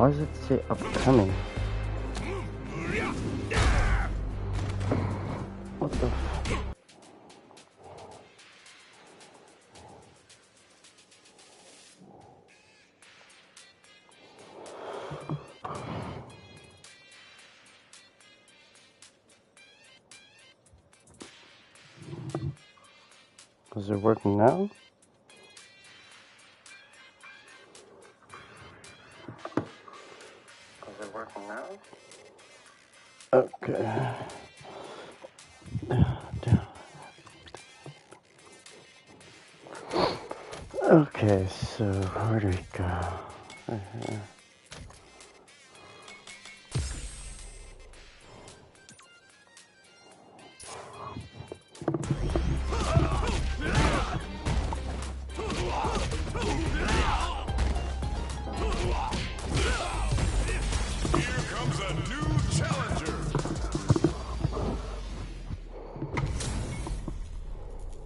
Why does it say upcoming? What the f... Is it working now? Is it working now? Okay. Okay, so where do we go? Right here.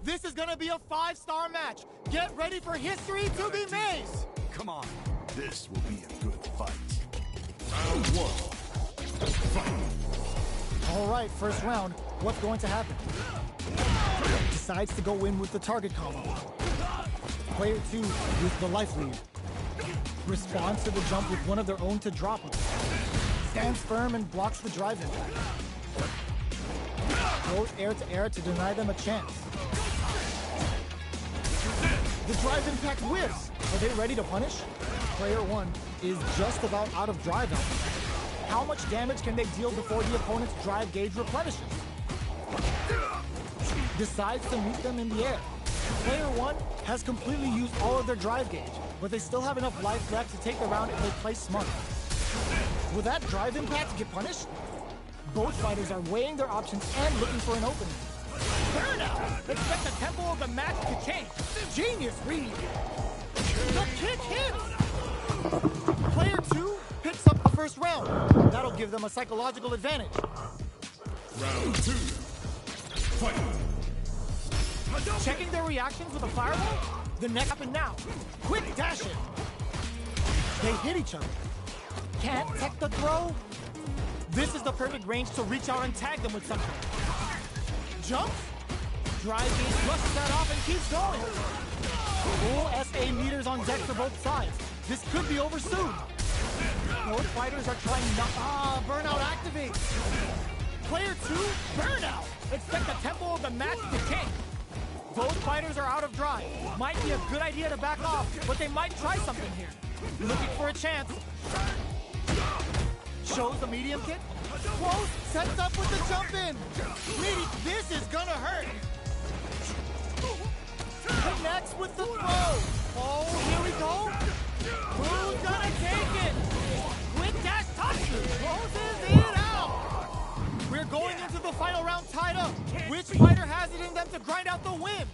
This is gonna be a 5-star match. Get ready for history to be made. Come on, this will be a good fight. Round 1. Fight. All right, first round. What's going to happen? Decides to go in with the target combo. Player 2 with the life lead. Responds to the jump with one of their own to drop it. Stands firm and blocks the drive impact. Goes air to air to deny them a chance. The drive impact whiffs. Are they ready to punish? Player 1 is just about out of drive element. How much damage can they deal before the opponent's drive gauge replenishes? Decides to meet them in the air. Player 1 has completely used all of their drive gauge, but they still have enough life left to take the round if they play smart. Will that drive impact get punished? Both fighters are weighing their options and looking for an opening. Burnout! Expect the tempo of the match to change. Genius read. The kick hits! Player 2 picks up the first round. That'll give them a psychological advantage. Round 2. Fight. Checking their reactions with a fireball? The next happen now. Quick dash it. They hit each other. Can't tech the throw? This is the perfect range to reach out and tag them with something. Jumps? Drive gauge flushes that off and keeps going. Full SA meters on deck for both sides. This could be over soon. Both fighters are trying not... burnout activates. Player 2, burnout. Expect the tempo of the match to change. Both fighters are out of drive. Might be a good idea to back off, but they might try something here. Looking for a chance. Shows the medium kick. Close, sets up with the jump in. This is gonna hurt. Connects with the throw. Oh, here we go. Who's gonna take it? Quick dash touches. Closes it out. We're going into the final round tied up. Which fighter has it in them to grind out the win?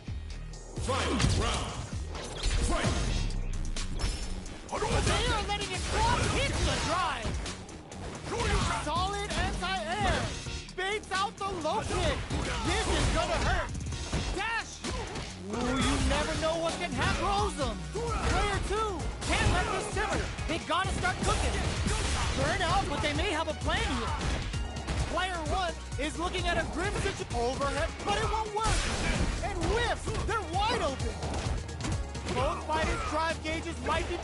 Final round. Fight. They are letting it cross hit the drive. Solid anti-air. Baits out the low kick. This is gonna hurt. Dash. Ooh, you never know what can happen. Throws them. Player 2 can't let this simmer. They gotta start cooking. Burn out, but they may have a plan here. Player 1 is looking at a grim situation. Overhead, but it won't work. And whiffs. They're wide open. Both fighters' drive gauges might be...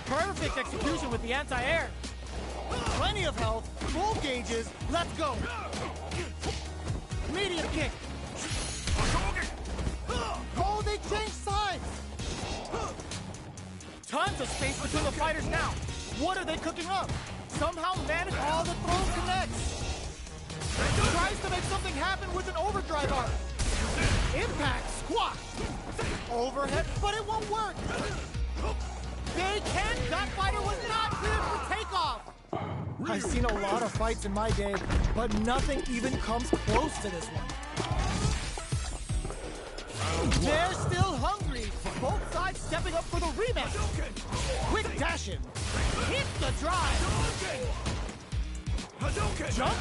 Perfect execution with the anti-air. Plenty of health, full gauges, let's go! Medium kick! Oh, they changed sides! Tons of space between the fighters now. What are they cooking up? Somehow manage all the throws connects. Tries to make something happen with an overdrive arc. Impact, squash! Overhead, but it won't work! They can't! That fighter was not cleared for takeoff! I've seen a lot of fights in my day, but nothing even comes close to this one. They're still hungry. Both sides stepping up for the rematch. Quick dash in. Hit the drive. Jump.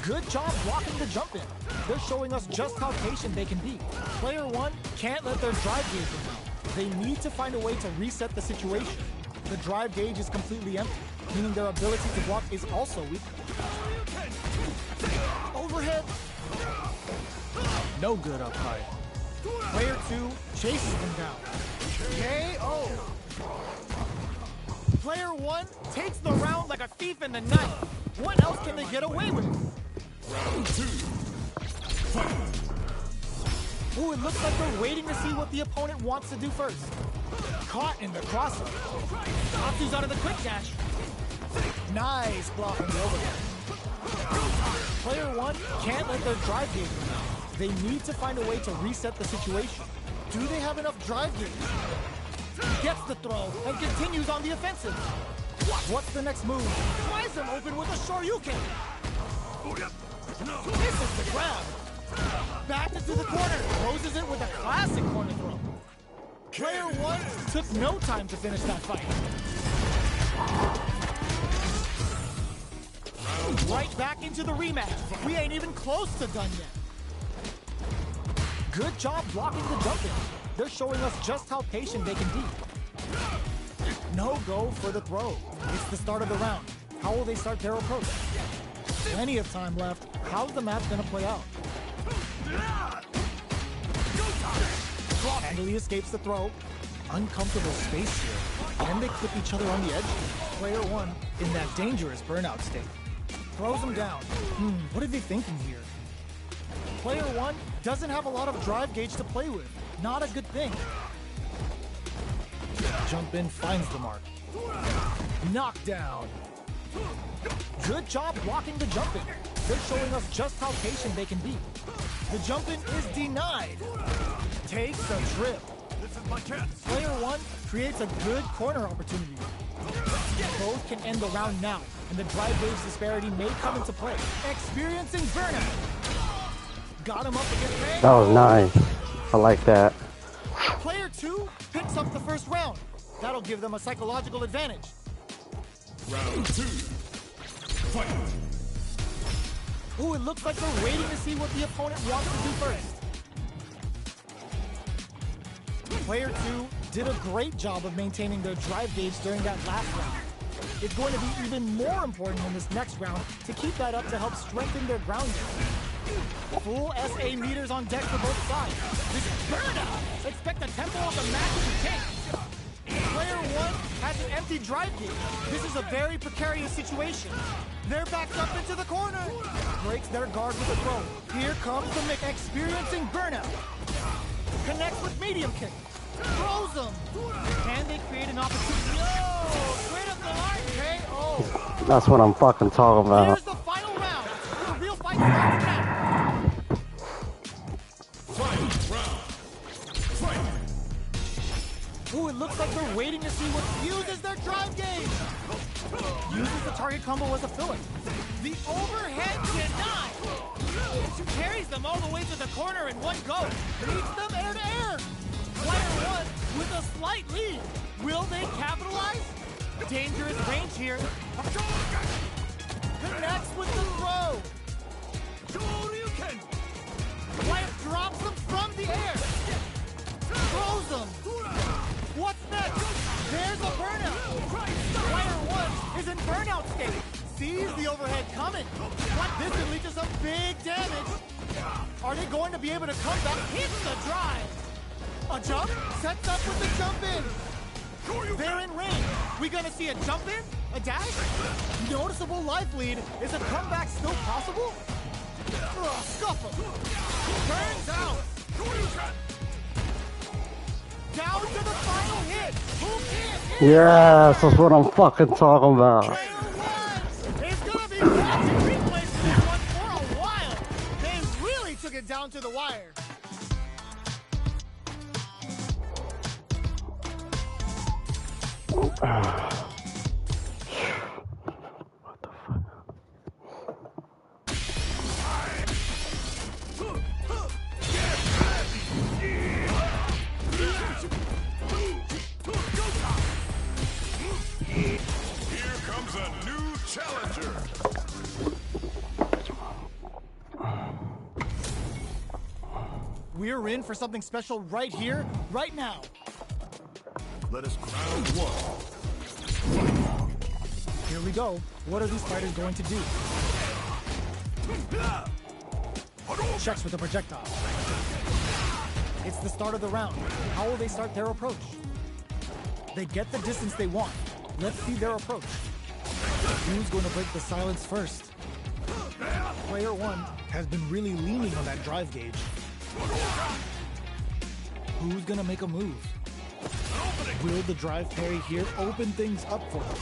Good job blocking the jump in. They're showing us just how patient they can be. Player 1 can't let their drive gauge run out. They need to find a way to reset the situation. The drive gauge is completely empty. meaning their ability to block is also weak. Overhead. No good up high. Player 2 chases them down. KO. Player 1 takes the round like a thief in the night. What else can they get away with? Round 2. Fight. Ooh, it looks like they're waiting to see what the opponent wants to do first. Caught in the crossover. Atsu's out of the quick dash. Nice block on the overhead. Player 1 can't let their drive gauge run out. They need to find a way to reset the situation. Do they have enough drive gauge? Gets the throw and continues on the offensive. What's the next move? Tries him open with a Shoryuken. Misses the grab. Back into the corner. Closes it with a classic corner throw. Player 1 took no time to finish that fight. Right back into the rematch. We ain't even close to done yet. Good job blocking the jump in. They're showing us just how patient they can be. No go for the throw. It's the start of the round. How will they start their approach? Plenty of time left. How's the match gonna play out? Handily escapes the throw. Uncomfortable space here. Can they clip each other on the edge? Player 1 in that dangerous burnout state. Throws him down. What are they thinking here? Player 1 doesn't have a lot of drive gauge to play with. Not a good thing. Jump in finds the mark. Knockdown. Good job blocking the jump in. They're showing us just how patient they can be. The jump in is denied. Takes a trip. This is my chance. Player 1 creates a good corner opportunity. Both can end the round now, and the drive gauge disparity may come into play. Experiencing burnout. Got him up against Ray. That was nice. I like that. Player 2 picks up the first round. That'll give them a psychological advantage. Round 2. Fight. Ooh, it looks like they're waiting to see what the opponent wants to do first. Player 2 did a great job of maintaining their drive gauge during that last round. It's going to be even more important in this next round to keep that up to help strengthen their ground game. Full SA meters on deck for both sides. This is burnout! Expect the tempo of the match to change. Player 1 has an empty drive gauge. This is a very precarious situation. They're backed up into the corner. Breaks their guard with a throw. Here comes the mix. Experiencing burnout. Connects with medium kick. Throws them. Can they create an opportunity? No! Straight up the line, KO. That's what I'm fucking talking about. Here's the final round. The real fight starts now. Fight. Round. Fight. Ooh, it looks like they're waiting to see what uses their drive gauge. Uses the target combo as a filler. The overhead denied. Carries them all the way to the corner in one go. Leads them air to air. Player 1 with a slight lead. Will they capitalize? Dangerous range here. Connects with the throw. Player drops them from the air. Throws them. What's next? There's a burnout. Player 1 is in burnout state. Sees the overhead coming. This could lead to some big damage. Are they going to be able to come back? Hits the drive. A jump? Sets up with the jump in. They're in range. We gonna see a jump in? A dash? Noticeable life lead. Is a comeback still possible? Scuffle. Turns out. Down to the final hit. Who can't hit? Yes, that's what I'm fucking talking about. Player 1 is gonna be watching replays of this one for a while. They really took it down to the wire. What the fuck? Here comes a new challenger. We're in for something special right here, right now. Let us round 1. Here Here we go. What are these fighters going to do? Checks with a projectile. It's the start of the round. How will they start their approach? They get the distance they want. Let's see their approach. Who's going to break the silence first? Player 1 has been really leaning on that drive gauge. Who's going to make a move? Will the drive parry here open things up for them?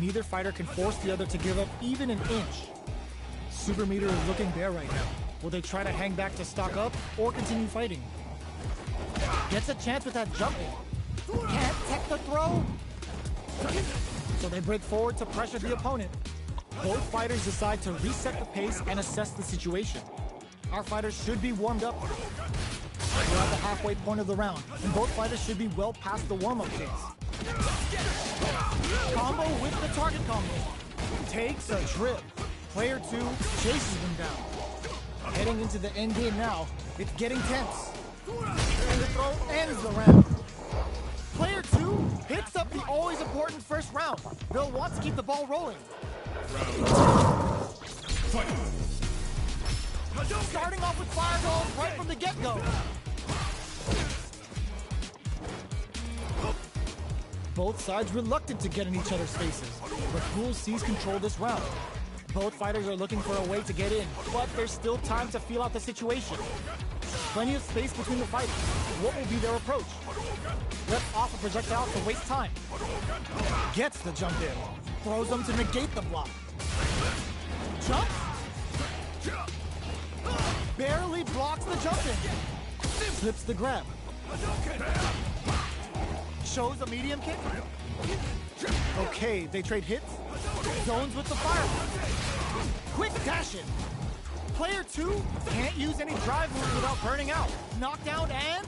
Neither fighter can force the other to give up even an inch. Super meter is looking bare right now. Will they try to hang back to stock up or continue fighting? Gets a chance with that jump in. Can't tech the throw. So they break forward to pressure the opponent. Both fighters decide to reset the pace and assess the situation. Our fighters should be warmed up. We're at the halfway point of the round, and both fighters should be well past the warm-up phase. Combo with the target combo. Takes a trip. Player 2 chases them down. Heading into the end game now, it's getting tense. And the throw ends the round. Player 2 picks up the always important first round. They'll want to keep the ball rolling. Starting off with fireballs right from the get-go. Both sides reluctant to get in each other's faces, but who will seize control this round? Both fighters are looking for a way to get in, but there's still time to feel out the situation. Plenty of space between the fighters. What will be their approach? Lets off a projectile to waste time. Gets the jump in. Throws them to negate the block. Jump. Barely blocks the jump in. Slips the grab. Shows a medium kick. Okay, they trade hits. Zones with the fire. Quick dash in. Player 2 can't use any drive moves without burning out. Knockdown and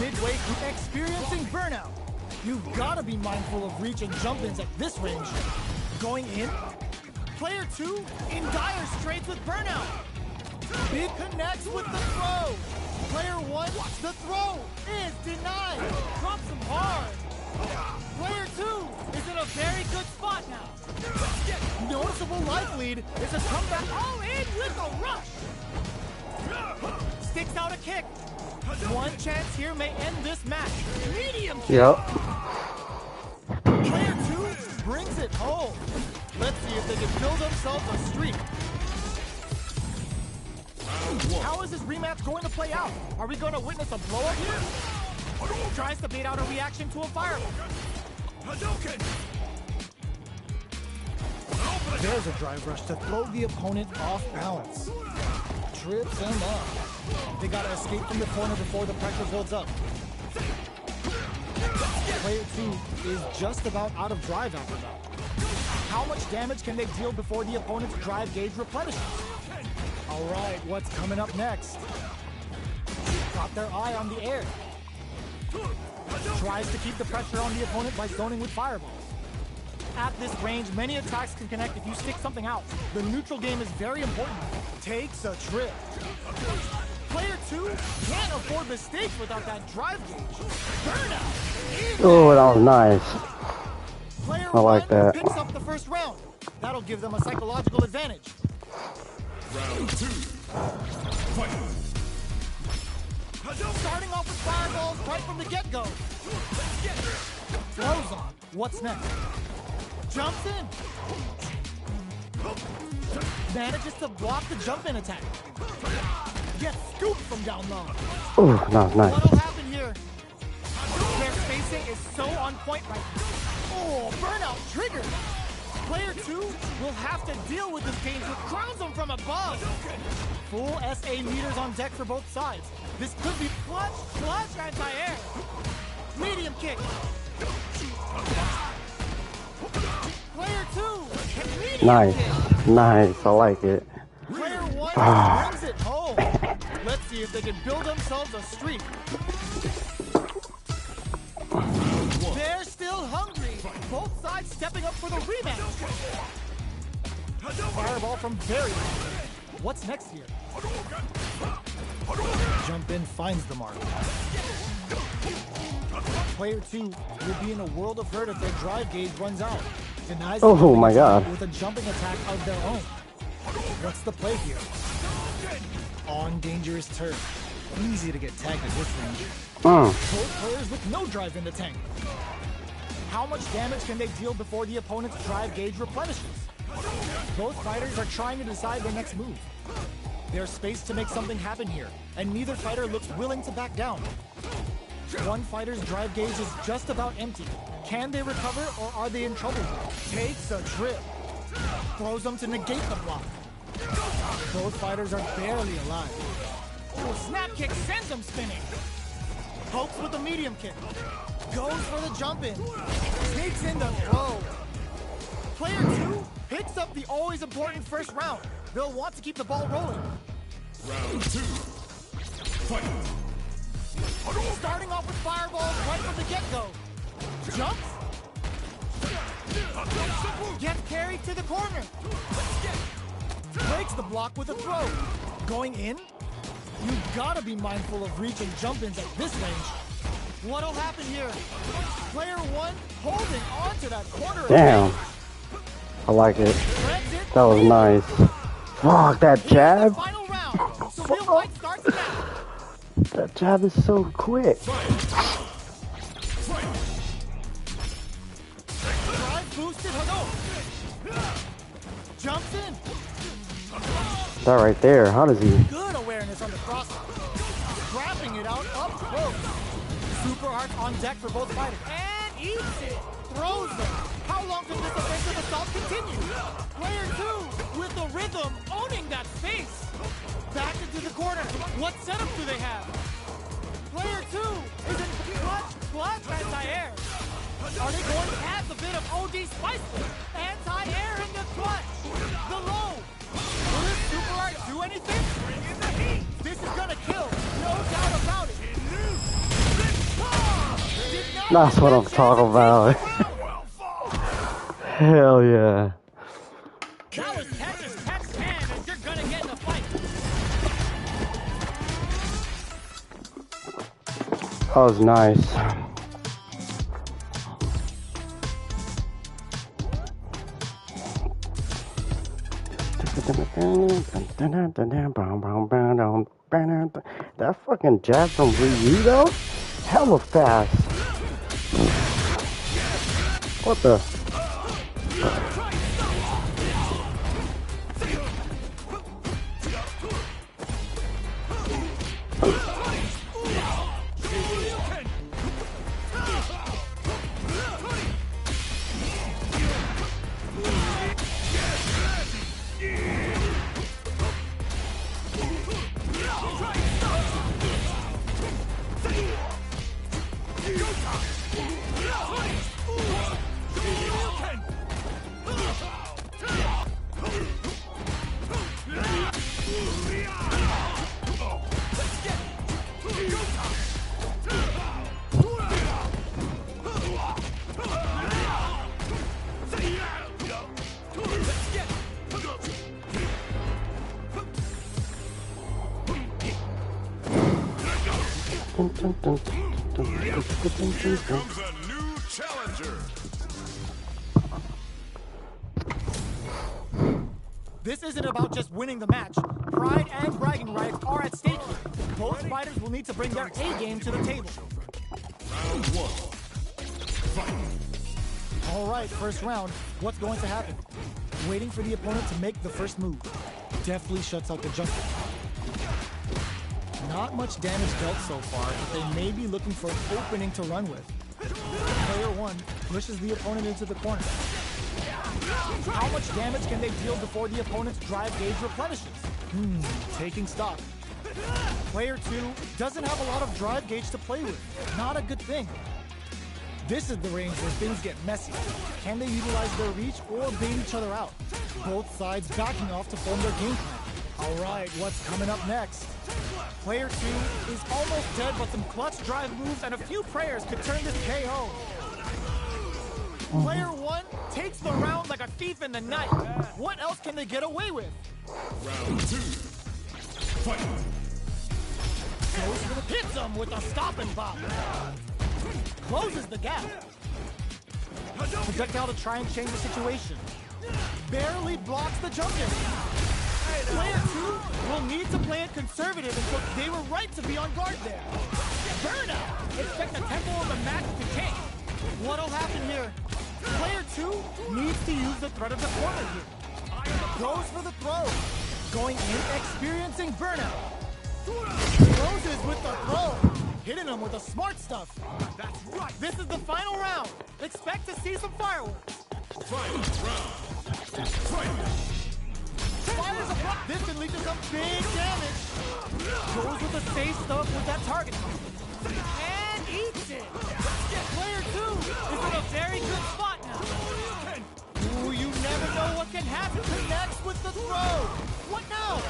midway through experiencing burnout. You've got to be mindful of reach and jump-ins at this range. Going in. Player 2 in dire straits with burnout. Big connects with the throw. Player 1, the throw is denied. Drops him hard. Player 2 is in a very good spot now. Noticeable life lead is a comeback all in with a rush. Sticks out a kick. One chance here may end this match. Medium kick. Yep. Player 2 brings it home. Let's see if they can build themselves a streak. How is this rematch going to play out? Are we going to witness a blow-up here? Tries to bait out a reaction to a fireball. There's a drive rush to throw the opponent off balance. Trips him up. They gotta escape from the corner before the pressure builds up. Player 2 is just about out of drive after that. How much damage can they deal before the opponent's drive gauge replenishes? All right, what's coming up next? Got their eye on the air. Tries to keep the pressure on the opponent by zoning with fireballs. At this range, many attacks can connect if you stick something out. The neutral game is very important. Takes a trip. Player 2 can't afford mistakes without that drive gauge. Burnout. Oh, that was nice. Player I like 1 that. picks up the first round. That'll give them a psychological advantage. Round 2. Fight. Starting off with fireballs right from the get-go. Throws on. What's next? Jumps in. Manages to block the jump-in attack. Gets scooped from down low. Oh, that was nice. What'll happen here? Their spacing is so on point right now. Oh, burnout triggered. Player 2 will have to deal with this danger. Crowns them from above. Full SA meters on deck for both sides. This could be clutch anti-air. Medium kick. Player 2 can medium Nice. kick. Nice. I like it. Player 1 brings it home. Let's see if they can build themselves a streak. They're still hungry. Both sides stepping up for the rematch. Fireball from very low. What's next here? Jump in finds the mark. Player 2 will be in a world of hurt if their drive gauge runs out. Denies Oh, the jumping my attack God. with a jumping attack of their own. What's the play here? On dangerous turf. Easy to get tagged at this range. Both players with no drive in the tank. How much damage can they deal before the opponent's drive gauge replenishes? Both fighters are trying to decide their next move. There's space to make something happen here, and neither fighter looks willing to back down. One fighter's drive gauge is just about empty. Can they recover, or are they in trouble? Takes a trip. Throws them to negate the block. Both fighters are barely alive. Oh, snap kick sends them spinning. Pokes with the medium kick. Goes for the jump in. Takes in the throw. Player 2 picks up the always important first round. They'll want to keep the ball rolling. Round 2. Fight. Starting off with fireballs right from the get-go. Jumps. Gets carried to the corner. Breaks the block with a throw. Going in? You've got to be mindful of reach and jump-ins at this range. What'll happen here? Player 1 holding on to that corner. Damn. I like it. That was nice. Fuck, that jab. Final round. So real fight starts now. That jab is so quick. Drive boosted Hadouken. Jumps in. That right there. How does he? Good awareness on the cross. Scrapping it out up close. Super art on deck for both fighters. And eats it. Throws them. How long can this offensive assault continue? Player 2 with the rhythm owning that space. Back into the corner. What setup do they have? Player 2 is in clutch anti-air. Are they going to add the bit of OD spice? Anti-air in the clutch. The low. Will this super art do anything? This is gonna kill. No doubt about it. That's what I'm talking about. Hell yeah. That was catch man, and you're gonna get in a fight. That was nice. That fucking jab from Ryu though? Hella fast. What the? Here comes a new challenger. This isn't about just winning the match. Pride and bragging rights are at stake here. Both fighters will need to bring their A game to the table. Round 1. Fight. All right, first round. What's going to happen? Waiting for the opponent to make the first move. Deftly shuts out the jump. Not much damage dealt so far, but they may be looking for an opening to run with. Player 1 pushes the opponent into the corner. How much damage can they deal before the opponent's drive gauge replenishes? Taking stock. Player 2 doesn't have a lot of drive gauge to play with. Not a good thing. This is the range where things get messy. Can they utilize their reach or bait each other out? Both sides backing off to form their game plan. All right, what's coming up next? Player 2 is almost dead, but some clutch drive moves and a few prayers could turn this KO. Player 1 takes the round like a thief in the night. What else can they get away with? Round 2. Fight. Hits him with a stop and bop. Closes the gap. Projectile to try and change the situation. Barely blocks the jump in. Player 2 will need to play it conservative until they were right to be on guard there. Burnout! Expect the tempo of the match to change. What'll happen here? Player 2 needs to use the threat of the corner here. Goes for the throw. Going in, experiencing burnout. Closes with the throw. Hitting him with the smart stuff. That's right. This is the final round. Expect to see some fireworks. Final round. Fight. Fires a block. This can lead to some big damage. Goes with the safe stuff with that target. And eats it. Player 2 is in a very good spot now. Ooh, you never know what can happen. Connects with the throw. What now?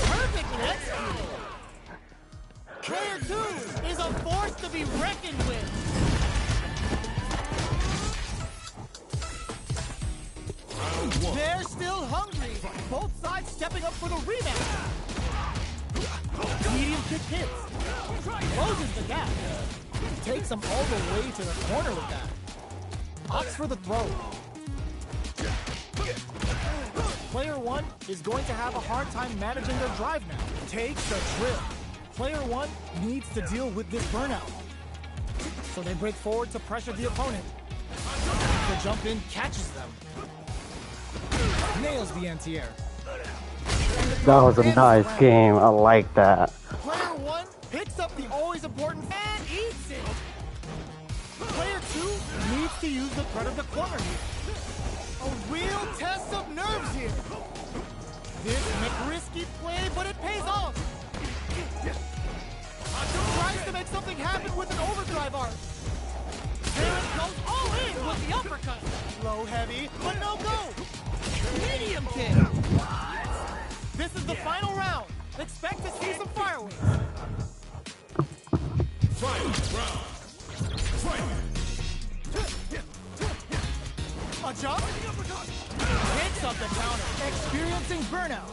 Perfect execute. Player 2 is a force to be reckoned with. They're still hungry. Both sides stepping up for the rematch. Medium kick hits. Closes the gap. Takes them all the way to the corner with that. Opts for the throw. Player 1 is going to have a hard time managing their drive now. Takes the trip. Player 1 needs to deal with this burnout. So they break forward to pressure the opponent. The jump in catches them. Nails the anti-air. That was a nice game. I like that. Player 1 picks up the always important and eats it. Player 2 needs to use the threat of the corner here. A real test of nerves here. This risky play, but it pays off. Tries to make something happen with an overdrive arc. Terrence goes all in with the uppercut. Low heavy, but no go. Medium kick. This is the final round. Expect to see some fireworks. Final round. Fight. A jump. Hits up the counter. Experiencing burnout.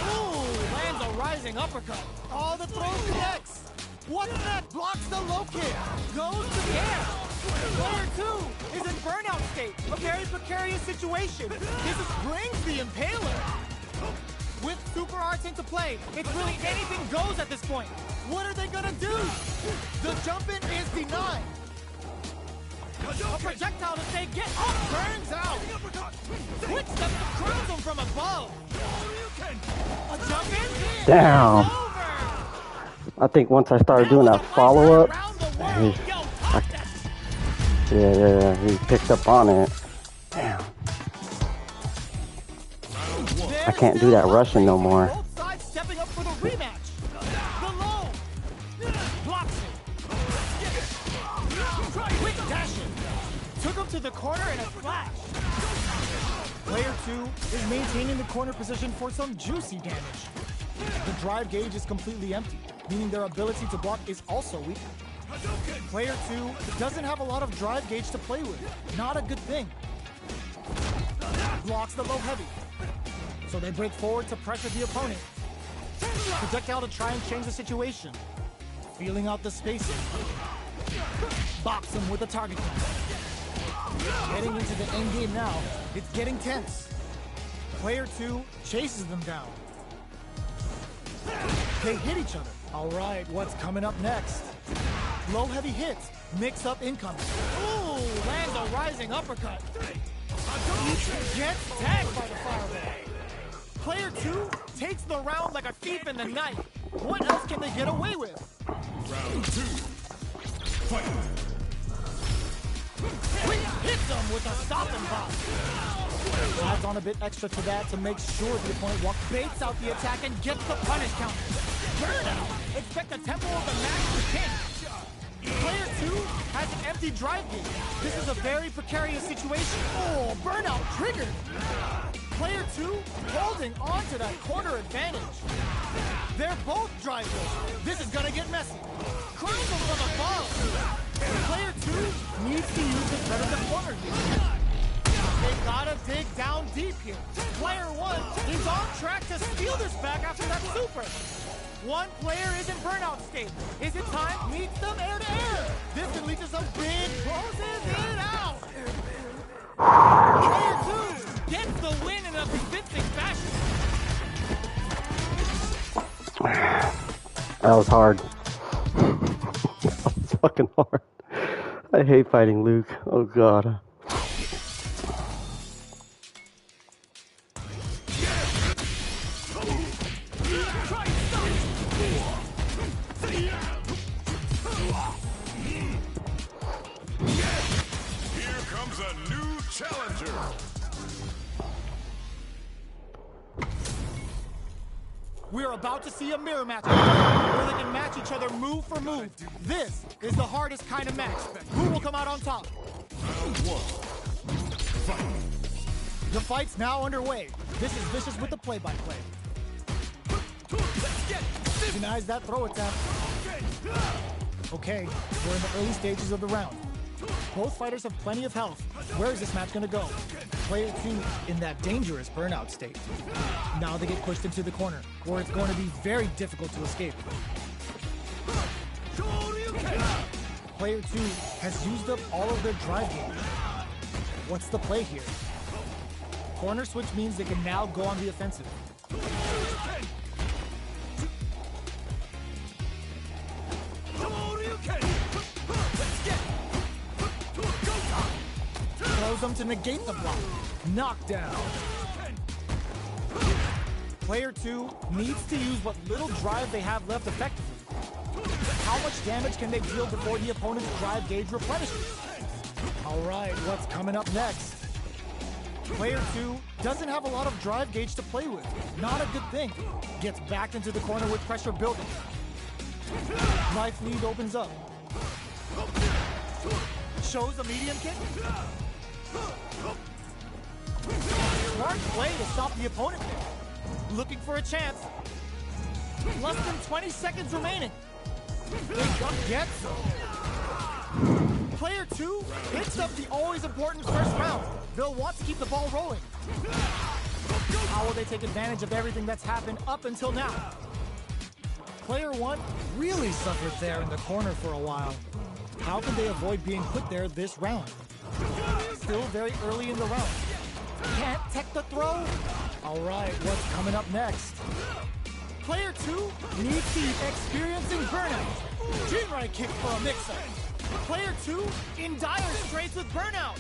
Ooh, lands a rising uppercut. All the throws connects. What's that? Blocks the low kick. Goes to the air. Player 2 is in burnout state. A very precarious situation. This brings the impaler. With super arts into play, it's really anything goes at this point. What are they gonna do? The jump in is denied. A projectile to say get up burns out. Quick step to cross him from above. A jump in. Damn. I think once I started doing that follow-up, yeah, he picked up on it. Damn. I can't do that rushing no more. Both sides stepping up for the rematch. The low. Blocks it. Quick dashing. Took him to the corner in a flash. Player 2 is maintaining the corner position for some juicy damage. The drive gauge is completely empty, meaning their ability to block is also weak. Player 2 doesn't have a lot of drive gauge to play with. Not a good thing. Blocks the low heavy. So they break forward to pressure the opponent. Projectile to try and change the situation. Feeling out the spacing. Box him with a target gun. Getting into the end game now. It's getting tense. Player 2 chases them down. They hit each other. All right, what's coming up next? Low heavy hits. Mix up incoming. Ooh, lands a rising uppercut. Gets tagged by the fireball. Player 2 takes the round like a thief in the night. What else can they get away with? Round 2. Fight. Hits them with a stop and pop. Adds on a bit extra to that to make sure the opponent baits out the attack and gets the punish counter. Burnout. Expect the tempo of the match to change. Player 2 has an empty drive gauge. This is a very precarious situation. Oh, burnout triggered. Player 2 holding on to that corner advantage. They're both drivers. This is gonna get messy. Crowns them from above. Player 2 needs to use the threat of the corner here. They gotta dig down deep here. Player 1 is on track to steal this back after that super. One player is in burnout state. Is it time? Meets them air to air. This can lead to some big closes in out. Player 2 gets the win in a convincing fashion. That was hard. That was fucking hard. I hate fighting Luke. Oh god. Here comes a new challenger. We're about to see a mirror match where they can match each other move for move. This is the hardest kind of match. Who will come out on top? The fight's now underway. This is Vicious with the play-by-play. Denies that throw attack. Okay, we're in the early stages of the round. Both fighters have plenty of health. Where is this match going to go? Player 2 in that dangerous burnout state. Now they get pushed into the corner, where it's going to be very difficult to escape. Player 2 has used up all of their drive gauge. What's the play here? Corner switch means they can now go on the offensive. Throws them to negate the block. Knockdown. Player 2 needs to use what little drive they have left effectively. How much damage can they deal before the opponent's drive gauge replenishes? All right, what's coming up next? Player 2 doesn't have a lot of drive gauge to play with. Not a good thing. Gets backed into the corner with pressure building. Life lead opens up. Shows a medium kick. Smart play to stop the opponent there. Looking for a chance. Less than 20 seconds remaining. They don't get so. Player 2 picks up the always important first round. They'll want to keep the ball rolling. How will they take advantage of everything that's happened up until now? Player 1 really suffered there in the corner for a while. How can they avoid being put there this round? Still very early in the round. Can't tech the throw? All right, what's coming up next? Player 2 needs to be experiencing burnout. Jinrai kick for a mix-up. Player 2 in dire straits with burnout.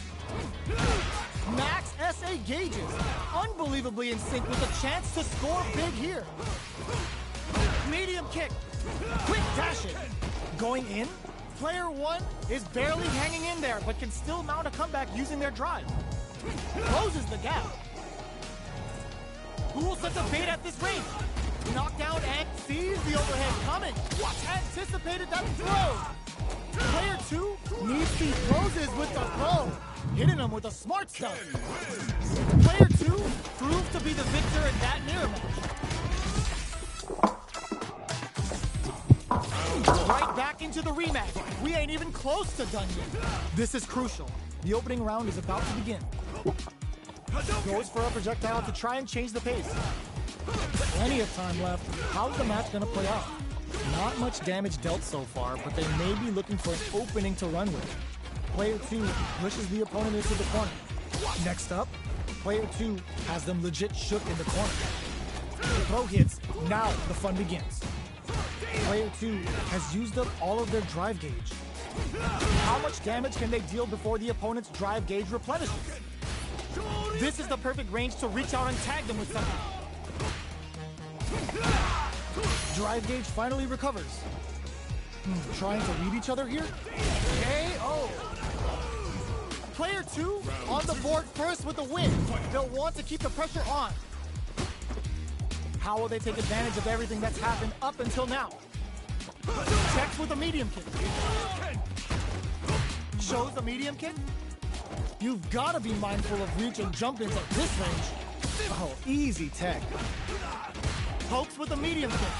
Max SA gauges. Unbelievably in sync with a chance to score big here. Medium kick. Quick dash it. Going in. Player 1 is barely hanging in there, but can still mount a comeback using their drive. Closes the gap. Who will set the bait at this range? Knockdown and sees the overhead coming. Anticipated that throw. Player 2 needs to closes with the throw. Hitting him with a smart stuff. Player 2 proved to be the victor in that mirror match. Right back into the rematch. We ain't even close to done yet. This is crucial. The opening round is about to begin. Goes for a projectile to try and change the pace. Plenty of time left. How's the match going to play out? Not much damage dealt so far, but they may be looking for an opening to run with. Player 2 pushes the opponent into the corner. Next up, Player 2 has them legit shook in the corner. The throw hits. Now the fun begins. Player 2 has used up all of their drive gauge. How much damage can they deal before the opponent's drive gauge replenishes? This is the perfect range to reach out and tag them with something. Drive gauge finally recovers. Trying to read each other here? KO! Player 2 on the board first with the win. They'll want to keep the pressure on. How will they take advantage of everything that's happened up until now? Checks with a medium kick. Shows a medium kick. You've got to be mindful of reach and jump-ins at this range. Oh, easy tech. Pokes with a medium kick.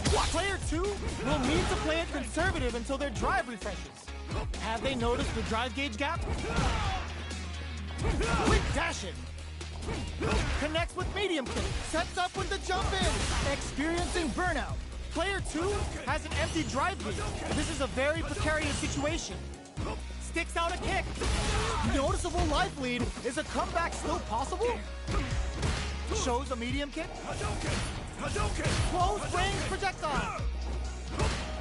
Player 2 will need to play it conservative until their drive refreshes. Have they noticed the drive gauge gap? Quick dash it. Connects with medium kick. Sets up with the jump in. Experiencing burnout. Player 2 has an empty drive gauge. This is a very precarious situation. Sticks out a kick. Noticeable life lead. Is a comeback still possible? Shows a medium kick. Close range projectile.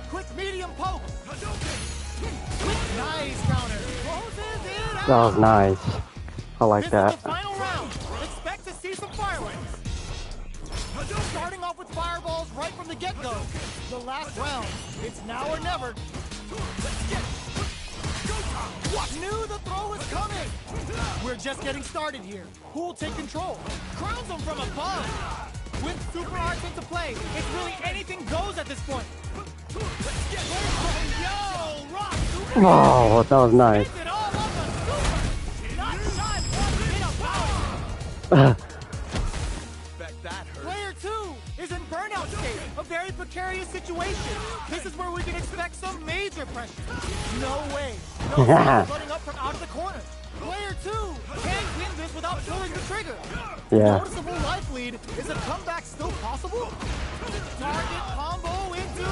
Quick medium poke. Quick nice counter. Closes it out. That was nice. I like This that. is the final round. Expect to see some fireworks. Starting off with fireballs right from the get-go. The last round. It's now or never. Knew the throw was coming. We're just getting started here. Who will take control? Crowns him from above. With super arts into play, it's really anything goes at this point. Yo, rock. Oh, that was nice. It all up on super. Not shy one bit about it. Player 2 is in burnout state, a very precarious situation. This is where we can expect some major pressure. No way. No running up from out of the corner. Player 2 can't win this without pulling the trigger. Yeah. Noticeable life lead. Is a comeback still possible? Target combo into.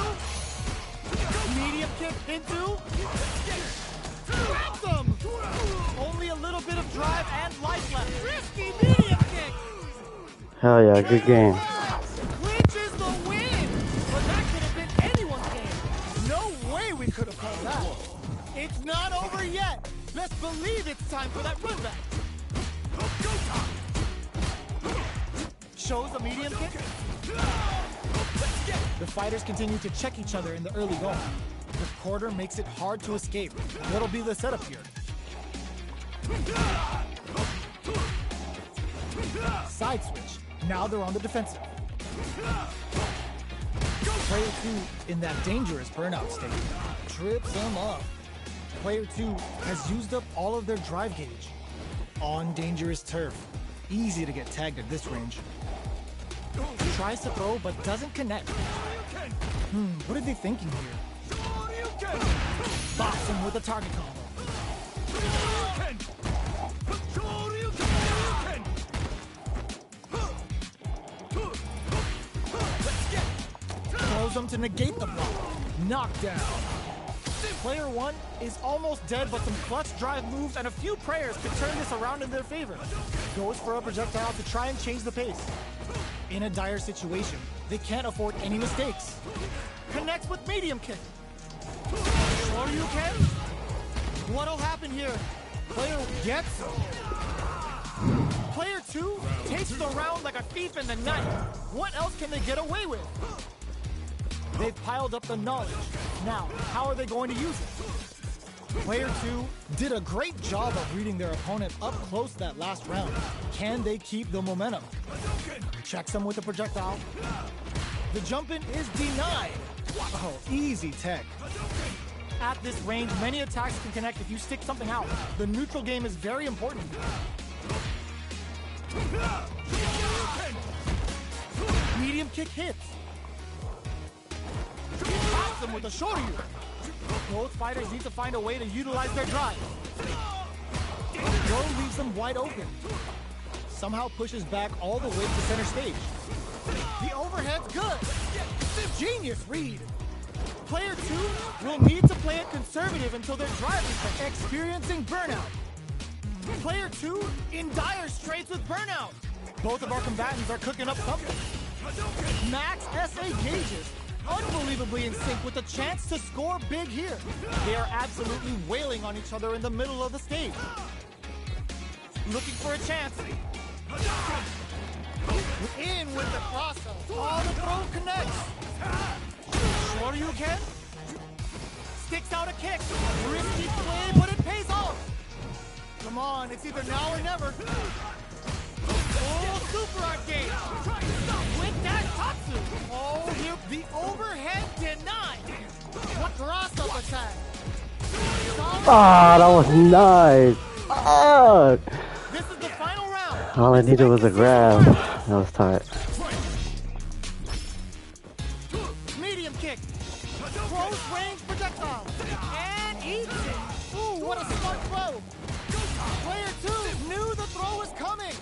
Medium kick into. Ransom! Only a little bit of drive and life left. Risky medium kick. Hell yeah, good game. Clinches the win! But that could have been anyone's game. No way we could have called that. It's not over yet. Best believe it's time for that run back. Shows a medium kick. The fighters continue to check each other in the early going. The quarter makes it hard to escape. What'll be the setup here? Side switch. Now they're on the defensive. Player 2 in that dangerous burnout state. Trips him up. Player 2 has used up all of their drive gauge. On dangerous turf. Easy to get tagged at this range. Tries to throw but doesn't connect. What are they thinking here? Box him with a target combo. Throws him to negate the block. Knockdown. Player 1 is almost dead, but some clutch drive moves and a few prayers could turn this around in their favor. Goes for a projectile to try and change the pace. In a dire situation, they can't afford any mistakes. Connects with medium kick. Sure you can? What'll happen here? Player gets him. Player 2 takes the round like a thief in the night. What else can they get away with? They've piled up the knowledge. Now, how are they going to use it? Player 2 did a great job of reading their opponent up close that last round. Can they keep the momentum? Checks him with the projectile. The jump-in is denied. Oh, easy tech. At this range, many attacks can connect if you stick something out. The neutral game is very important. Medium kick hits. Pops them with a shoryu. Both fighters need to find a way to utilize their drive. Throw leaves them wide open. Somehow pushes back all the way to center stage. The overhead's good. Genius read. Player 2 will need to play it conservative until their drive is experiencing burnout. Player 2 in dire straits with burnout. Both of our combatants are cooking up something. Max SA gauges. Unbelievably in sync with a chance to score big here. They are absolutely wailing on each other in the middle of the stage. Looking for a chance. In with the crossover. All the throw connects. Sure you can. Sticks out a kick. Risky play, but it pays off. Come on, it's either now or never. Oh, super arcade. With that Tatsu. Oh, here the overhead denied. What cross-up attack? Ah, that was nice. Ah. This is the final round. All I needed was a grab. That was tight. Medium kick. Close range projectile. And eats it. Ooh, what a smart throw. Player 2 knew the throw was coming.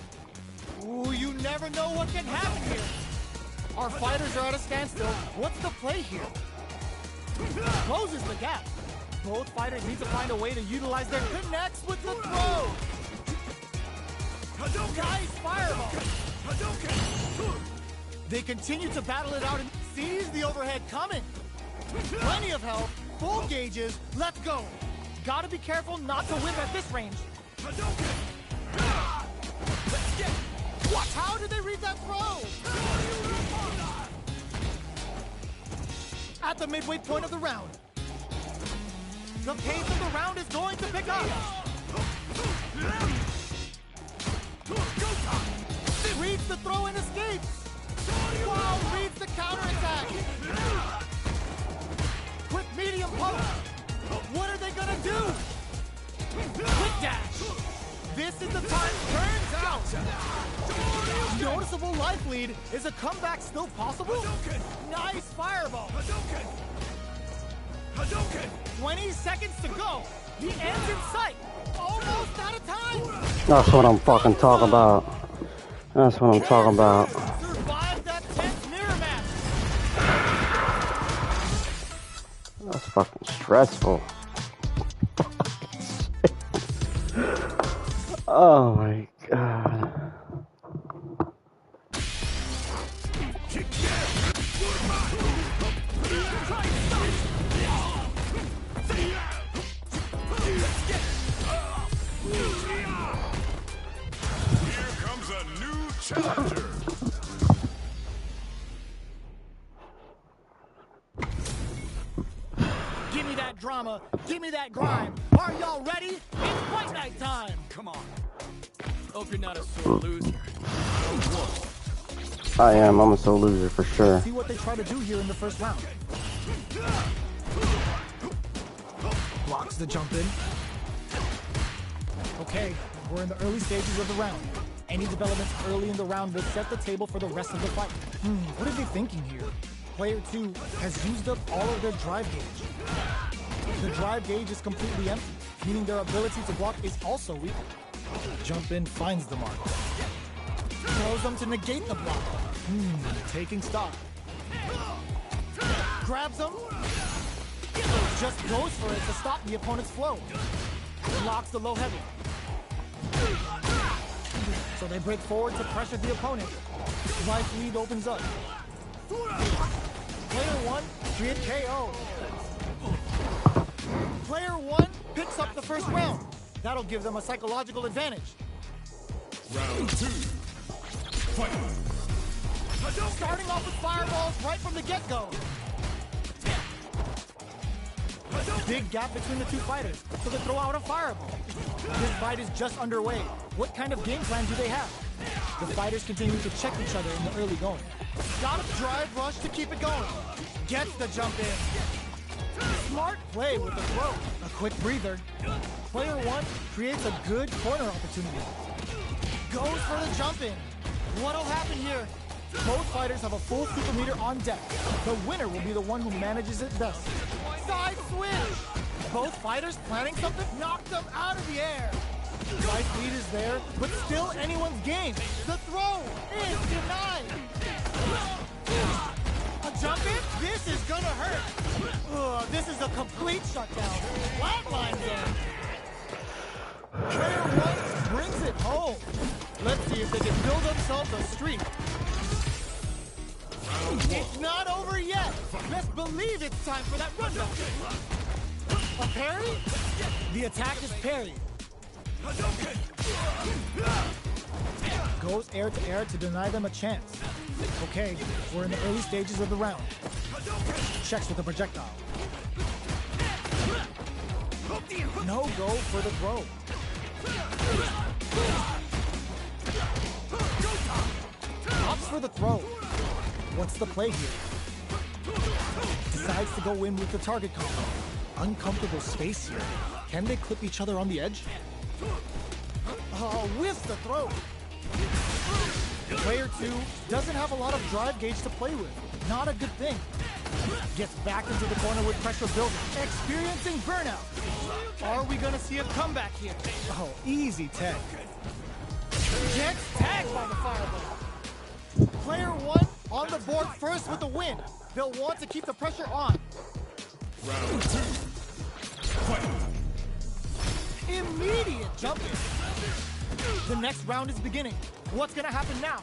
never know what can happen here. Our fighters are at a standstill. What's the play here? Closes the gap. Both fighters need to find a way to utilize their connects with the throw. Nice fireball. They continue to battle it out and sees the overhead coming. Plenty of health, full gauges, let's go. Gotta be careful not to whip at this range. What? How did they read that throw? At the midway point of the round. The pace of the round is going to pick up. Reads the throw and escapes. Wow, reads the counterattack. Quick medium poke. What are they gonna do? Quick dash. This is the time. Turns out. Noticeable life lead. Is a comeback still possible? Nice fireball. 20 seconds to go. The end's in sight. Almost out of time. That's what I'm fucking talking about. That's what I'm talking about. Survive that tense mirror match. That's fucking stressful. Oh my god. Here comes a new challenger. Give me that drama. Give me that grime. Are y'all ready? It's fight night time. Come on. Hope you're not a sore loser. I am. I'm a sore loser for sure. See what they try to do here in the first round. Blocks the jump in. Okay, we're in the early stages of the round. Any developments early in the round will set the table for the rest of the fight. What are they thinking here? Player 2 has used up all of their drive gauge. The drive gauge is completely empty, meaning their ability to block is also weak. Jump in finds the mark. Throws them to negate the block. Taking stock. Grabs them. Just goes for it to stop the opponent's flow. Locks the low heavy. So they break forward to pressure the opponent. Life lead opens up. Player 1 create KO. Player 1 picks up the first round. That'll give them a psychological advantage. Round 2. Fight. Starting off with fireballs right from the get-go. Big gap between the two fighters, so they throw out a fireball. This fight is just underway. What kind of game plan do they have? The fighters continue to check each other in the early going. Got a drive rush to keep it going. Gets the jump in. Smart play with the throw. A quick breather. Player 1 creates a good corner opportunity. Goes for the jump in. What'll happen here? Both fighters have a full super meter on deck. The winner will be the one who manages it best. Side switch! Both fighters planning something knocked them out of the air. Life lead is there, but still anyone's game. The throw is denied. A jump in? This is gonna hurt. This is a complete shutdown. Flatline zone. Player 1 brings it home. Let's see if they can build themselves a streak. It's not over yet. Best believe it's time for that rundown. A parry? The attack is parried. Goes air to air to deny them a chance. Okay, we're in the early stages of the round. Checks with the projectile. No go for the throw. Opts for the throw. What's the play here? Decides to go in with the target combo. Uncomfortable space here. Can they clip each other on the edge? Oh, with the throw. Player 2 doesn't have a lot of drive gauge to play with. Not a good thing. Gets back into the corner with pressure building. Experiencing burnout. Are we gonna see a comeback here? Oh, easy tag. Gets tagged by the fireball. Player 1 on the board first with the win. They'll want to keep the pressure on. Round 2. Fight. Immediate jumping. The next round is beginning. What's gonna happen now?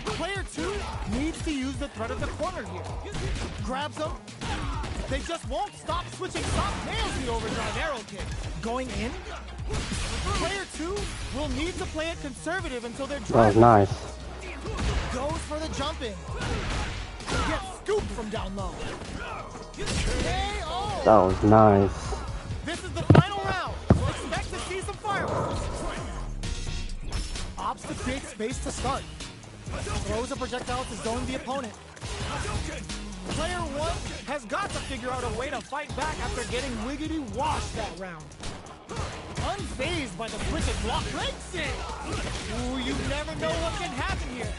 Player 2 needs to use the threat of the corner here. Grabs them. They just won't stop switching soft nails the overdrive arrow kick. Going in. Player 2 will need to play it conservative until they're That was driving. nice. Goes for the jumping. Gets scooped from down low. KO! That was nice. This is the final round. Expect to see some fireworks. Opts to create space to start. Throws a projectile to zone the opponent. Player 1 has got to figure out a way to fight back after getting wiggity washed that round. Unfazed by the quick and block breaks it. Ooh, you never know what can happen here.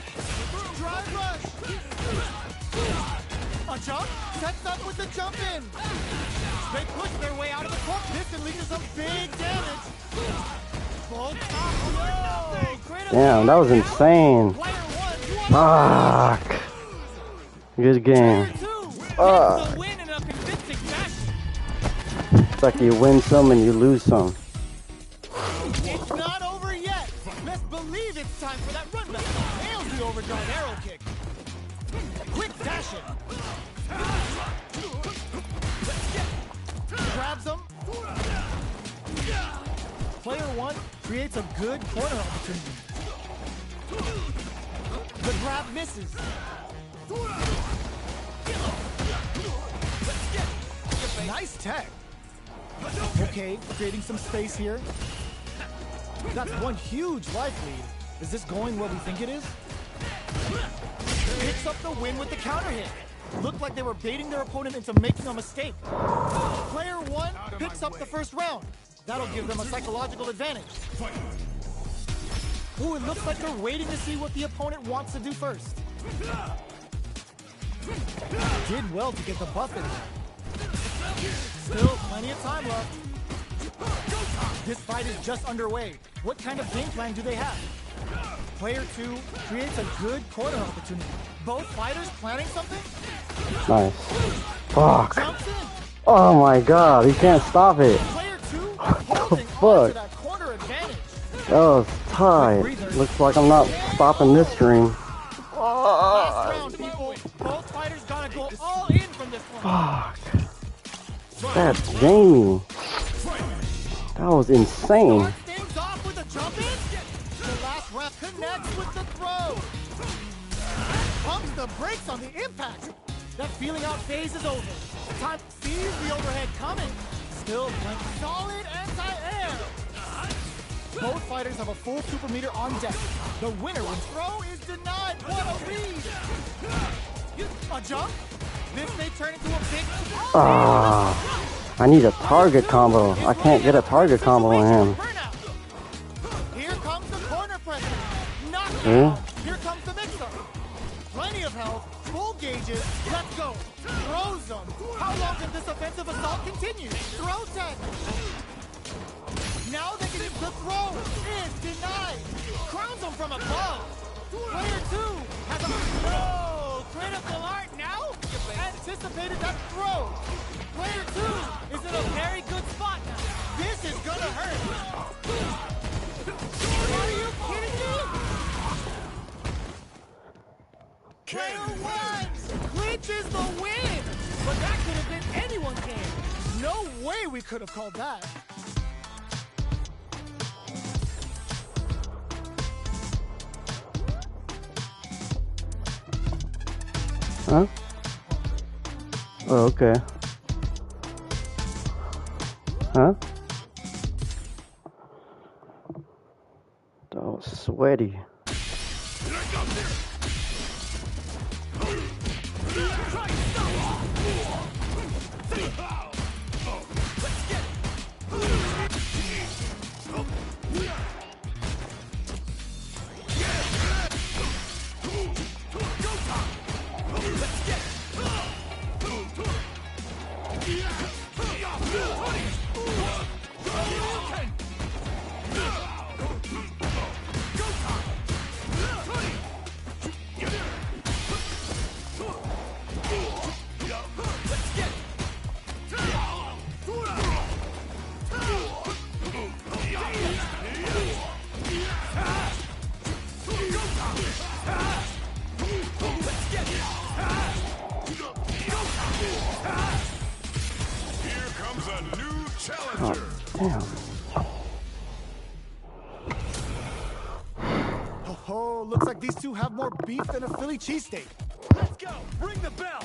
Drive rush. A jump, sets up with the jump in. They push their way out of the court. This can lead to some big damage. Both top. Damn, that was insane. Fuck. Good game. Win in a convincing fashion. It's like you win some and you lose some. It's not over yet. Let's believe it's time for that run back. Nails the overdrive arrow kick. Quick dash it. Grabs him. Player 1 creates a good corner opportunity. The grab misses. Nice tech. Okay, creating some space here. That's one huge life lead. Is this going where we think it is? Picks up the win with the counter hit. Looked like they were baiting their opponent into making a mistake. Player 1 picks up the first round. That'll give them a psychological advantage. Ooh, it looks like they're waiting to see what the opponent wants to do first. Did well to get the buff in there. Still plenty of time left. This fight is just underway. What kind of game plan do they have? Player 2 creates a good corner opportunity. Both fighters planning something? Nice. Fuck. Jumps in. Oh my god, he can't stop it. Player 2 holding fuck? on to that corner advantage. That was tight. Looks like I'm not stopping this stream. Last round, people. Both fighters gotta go all in from this one. Fuck. That's Jamie. That was insane. Start things off with a jump in. The last rep connects with the throw. Pumps the brakes on the impact. That feeling out phase is over. Time sees the overhead coming. Still playing solid anti-air. Both fighters have a full super meter on deck. The winner when throw is denied. What a lead! A jump? This may turn into a big... I need a target combo. I can't get a target combo on him. Here comes the corner pressure. Knockdown. Here comes the mix-up. Plenty of health. Full gauges. Let's go. Throws them. How long can this offensive assault continue? Throw tech. Now they can use the throw. Is denied. Crowns them from above. Player 2 has a critical art now. Anticipated that throw. Player 2 is in a very good spot now. This is gonna hurt. Are you kidding me? Player 1 clinches the win. But that could have been anyone's game. No way we could have called that. Huh? Oh, okay. Huh? That was sweaty. Oh, looks like these two have more beef than a Philly cheesesteak. Let's go. Ring the bell.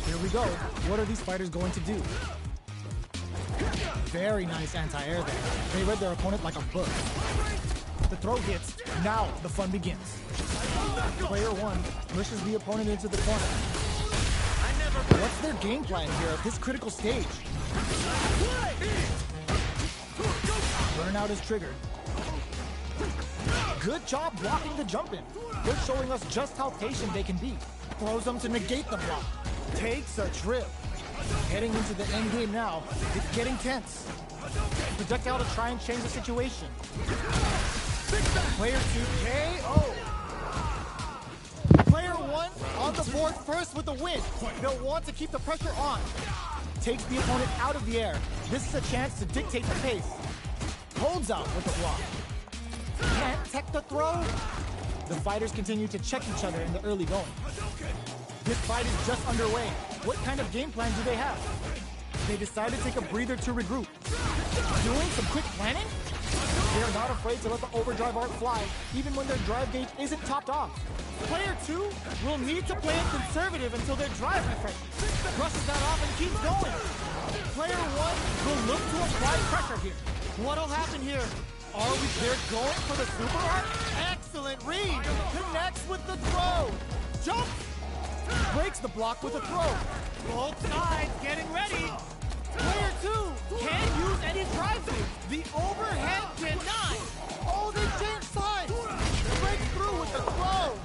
Here we go. What are these fighters going to do? Very nice anti-air there. They read their opponent like a book. The throw hits. Now the fun begins. Player one pushes the opponent into the corner. What's their game plan here at this critical stage? Burnout is triggered. Good job blocking the jump in. They're showing us just how patient they can be. Throws them to negate the block. Takes a trip. Heading into the end game now. It's getting tense. Projectile to try and change the situation. Player 2 KO. Player 1 on the board first with the win. They'll want to keep the pressure on. Takes the opponent out of the air. This is a chance to dictate the pace. Holds out with the block. Can't tech the throw. The fighters continue to check each other in the early going. This fight is just underway. What kind of game plan do they have? They decide to take a breather to regroup. Doing some quick planning? They are not afraid to let the overdrive arc fly, even when their drive gauge isn't topped off. Player 2 will need to play it conservative until their drive refreshes. Brushes that off and keeps going. Player 1 will look to apply pressure here. What'll happen here? They're going for the super arc? Excellent read. Connects with the throw. Jump. Breaks the block with a throw. Both sides getting ready. Player 2 can't use any drive moves. The overhead denied. Oh, they changed sides. Breaks through with the throw.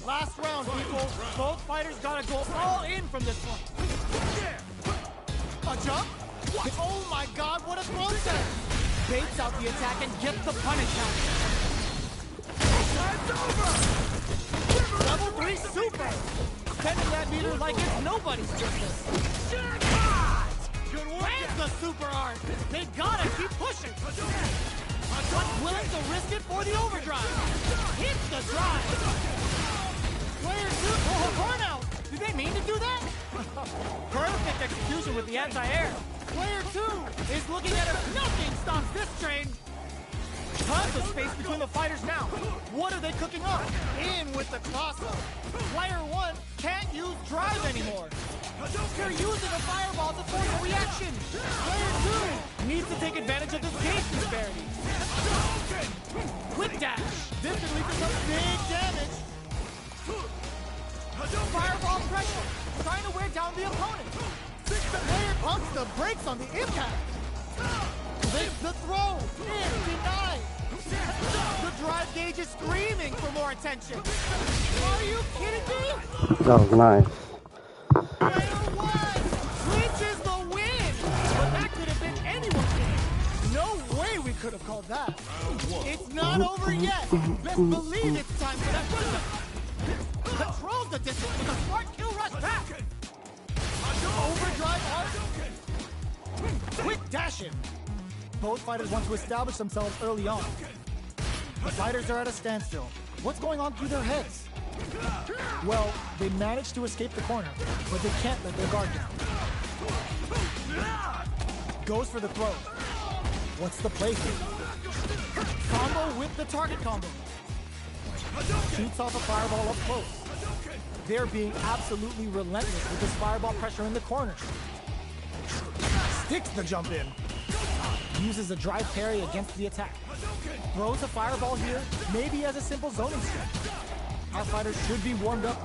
Last round, people. Both fighters gotta go all in from this one. A jump? Oh my god, what a throw set! Baits out the attack and gets the punish out. Time's over! Level 3 super! Spending that meter like it's nobody's business. Good work! And the super art! They gotta keep pushing! But willing to risk it for the overdrive! Hits the drive! Player 2, oh, burnout! Did they mean to do that? Perfect execution with the anti-air. Player 2 is looking at if nothing stops this train. Tons of space between the fighters now. What are they cooking up? In with the crossover. Player 1 can't use drive anymore. They're using a fireball to force a reaction. Player 2 needs to take advantage of this gauge disparity. Quick dash. This could lead to some big damage. Fireball pressure. Trying to wear down the opponent. Player pumps the brakes on the impact. Takes the throw. It's denied. The drive gauge is screaming for more attention. Are you kidding me? That was nice. Player 1 clinches the win. But that could have been anyone's game. No way we could have called that. It's not over yet. Best believe it's time for that push-up. Controls the distance with a smart kill rush back. Overdrive arc. Quick dash in. Both fighters want to establish themselves early on. The fighters are at a standstill. What's going on through their heads? Well, they managed to escape the corner, but they can't let their guard down. Goes for the throw. What's the play here? Combo with the target combo. Shoots off a fireball up close. They're being absolutely relentless with this fireball pressure in the corner. Sticks the jump in. Uses a drive parry against the attack. Throws a fireball here, maybe as a simple zoning stretch. Our fighters should be warmed up.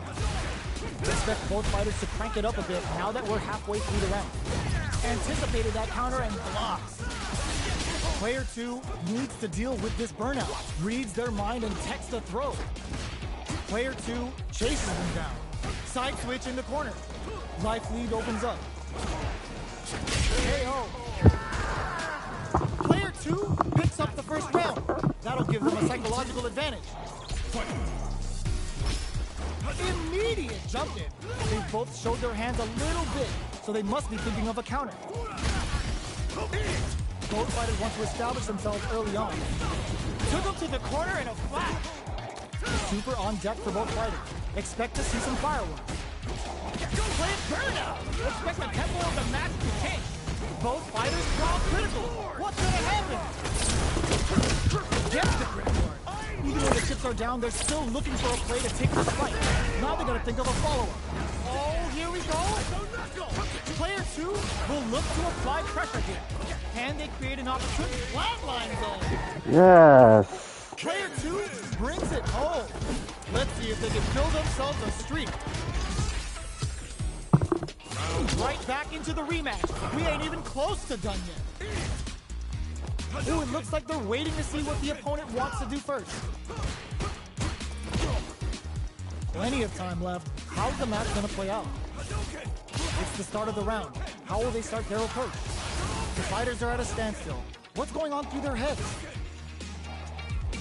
Expect both fighters to crank it up a bit now that we're halfway through the round. Anticipated that counter and blocks. Player 2 needs to deal with this burnout. Reads their mind and techs the throw. Player 2 chases them down. Side switch in the corner. Life lead opens up. KO. Player 2 picks up the first round. That'll give them a psychological advantage. Immediate jump in. They both showed their hands a little bit, so they must be thinking of a counter. Both fighters want to establish themselves early on. Took them to the corner in a flash. Super on deck for both fighters. Expect to see some fireworks. Play burnout. Expect the tempo of the match to change. Both fighters draw critical. What's gonna happen? Gets the graveyard. Even though the chips are down, they're still looking for a play to take this fight. Now they gotta think of a follow-up. Oh, here we go. Player 2 will look to apply pressure here. Can they create an opportunity? Flatline though. Yes. Player 2 brings it home. Let's see if they can build themselves a streak. Right back into the rematch. We ain't even close to done yet. Ooh, it looks like they're waiting to see what the opponent wants to do first. Plenty of time left. How's the match gonna play out? It's the start of the round. How will they start their approach? The fighters are at a standstill. What's going on through their heads?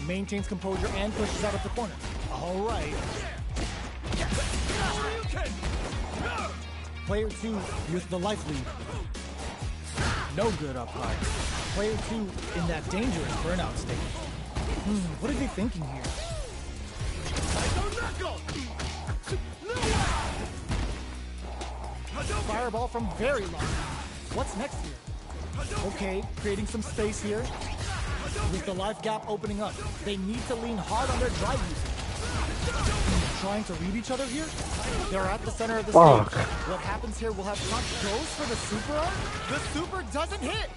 Maintains composure and pushes out of the corner. All right. Player 2 with the life lead. No good up high. Player 2 in that dangerous burnout state. What are they thinking here? Fireball from very long. What's next here? Okay, creating some space here. With the life gap opening up, they need to lean hard on their drive usage. Trying to read each other here? They're at the center of the stage. What happens here will have punch goes for the super arm. The super doesn't hit.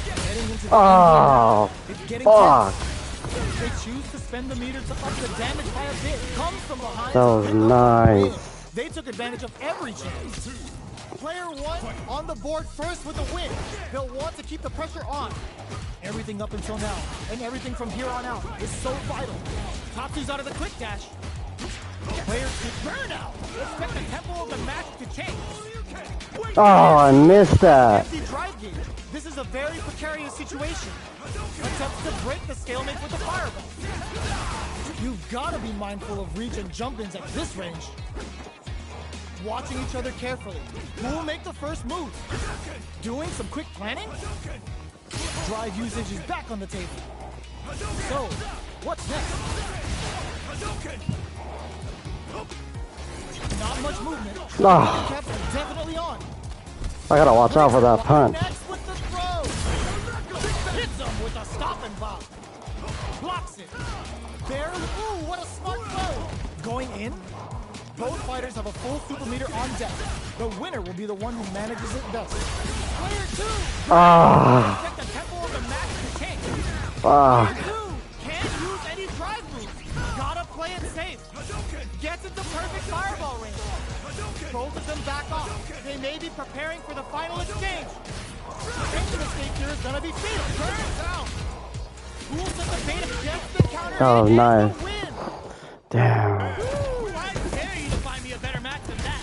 Getting into the it's getting tense. They choose to spend the meter to up the damage by a bit. Comes from behind. That was nice. They took advantage of every chance. Player 1 on the board first with a win. They'll want to keep the pressure on. Everything up until now, and everything from here on out, is so vital. Tatsu's out of the quick dash. Player 2 burnout. Expect the tempo of the match to change. Oh, I missed that. Empty drive gauge. This is a very precarious situation. Attempts to break the stalemate with the fireball. You've got to be mindful of reach and jump-ins at this range. Watching each other carefully. Who will make the first move? Doing some quick planning? Drive usage is back on the table. So, what's next? Not much movement. Caps are definitely on. I gotta watch out for that punch. Next with the throw. Hits him with a stop and pop. Blocks it. Barely. Ooh, what a smart throw. Going in. Both fighters have a full super meter on deck. The winner will be the one who manages it best. Player 2. Expect the tempo of the match to change. Player 2 can't use any drive moves. Gotta play it safe. Gets into perfect fireball range. Both of them back off. They may be preparing for the final exchange. The mistake here is gonna be fatal. Turns out. Who will set the bait against the counter? Oh, nice. Win. Damn. Ooh, I dare you to find me a better match than that.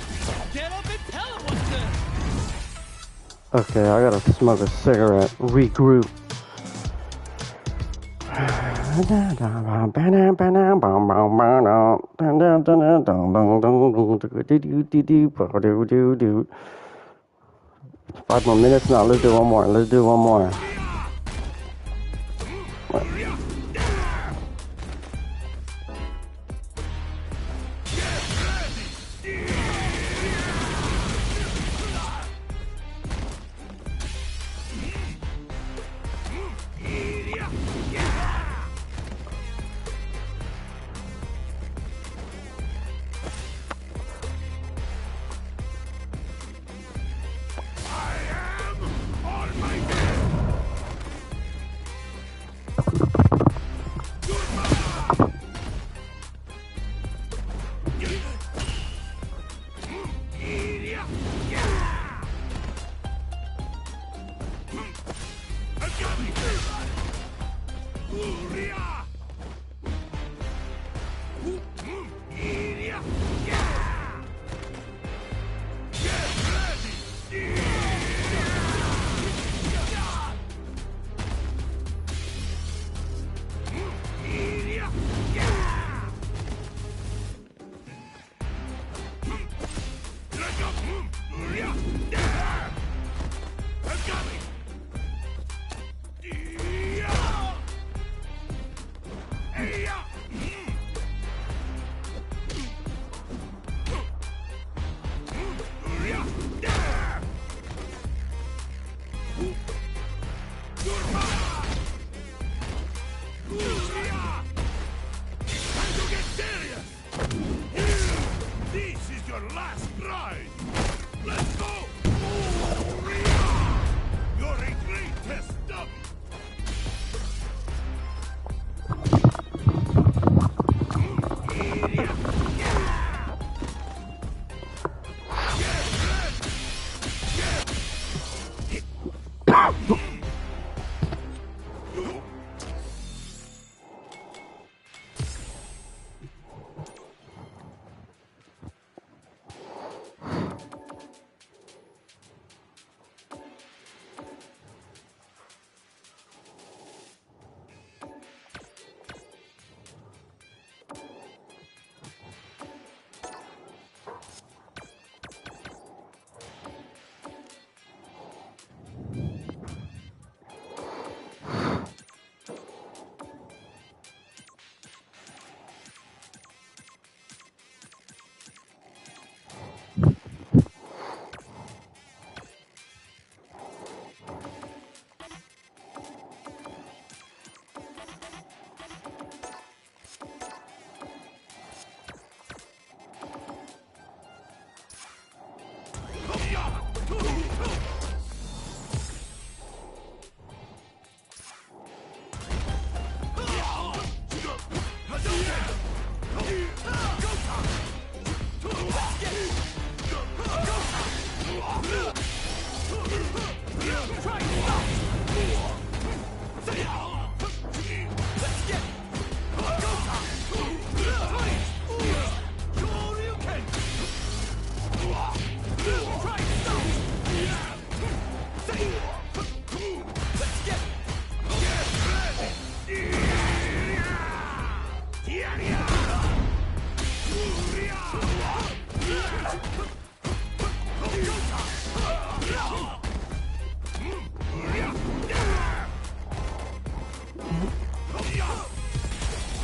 Get up and tell him what's good. Okay, I gotta smoke a cigarette. Regroup. Five more minutes now. Let's do one more. Let's do one more.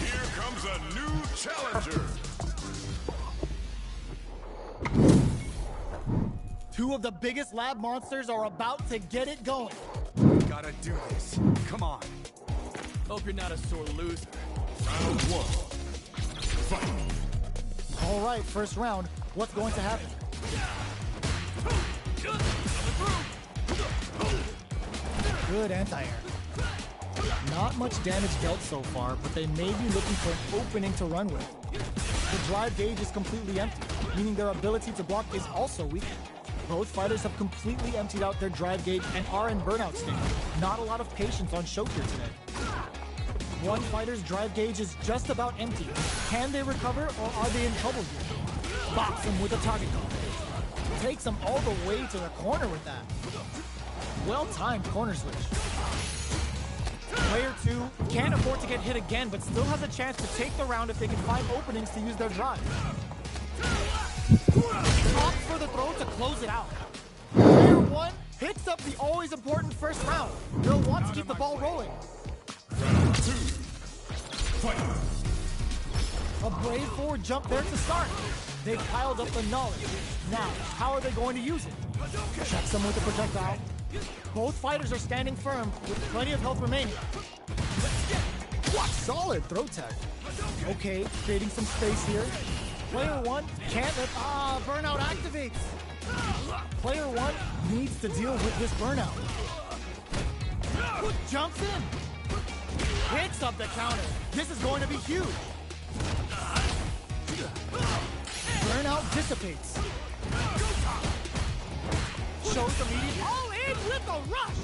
Here comes a new challenger. Two of the biggest lab monsters are about to get it going. Gotta do this. Come on. Hope you're not a sore loser. Round one. Fight. All right, first round. What's going to happen? Good anti-air. Not much damage dealt so far, but they may be looking for an opening to run with. The drive gauge is completely empty, meaning their ability to block is also weak. Both fighters have completely emptied out their drive gauge and are in burnout state. Not a lot of patience on show here today. One fighter's drive gauge is just about empty. Can they recover, or are they in trouble here? Box him with a target call. Takes him all the way to the corner with that. Well-timed corner switch. Player 2 can't afford to get hit again, but still has a chance to take the round if they can find openings to use their drive. Opts for the throw to close it out. Player 1 picks up the always important first round. They'll want to keep the ball rolling. Round two. Fight. A brave forward jump there to start. They've piled up the knowledge. Now, how are they going to use it? Checks them with the projectile. Both fighters are standing firm with plenty of health remaining. Solid throw tech. Okay, creating some space here. Player 1 can't let... burnout activates. Player 1 needs to deal with this burnout. Jumps in. Hits up the counter. This is going to be huge. Burnout dissipates. Shows immediate all in with a rush.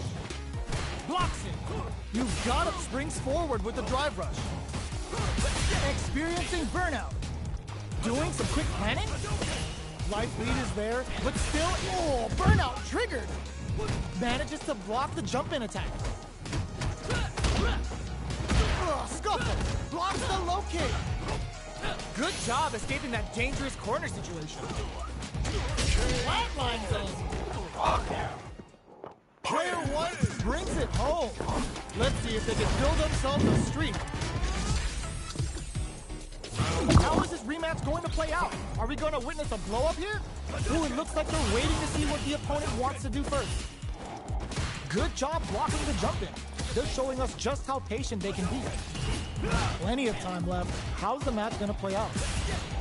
Blocks it. You've got it. Springs forward with the drive rush. Experiencing burnout. Doing some quick planning. Life lead is there, but still, burnout triggered. Manages to block the jump in attack. Scuffle. Blocks the low kick. Good job escaping that dangerous corner situation. Flatline zone. Player 1 brings it home. Let's see if they can build themselves a streak. How is this rematch going to play out? Are we going to witness a blow-up here? Ooh, it looks like they're waiting to see what the opponent wants to do first. Good job blocking the jump in. They're showing us just how patient they can be. Plenty of time left. How's the match going to play out?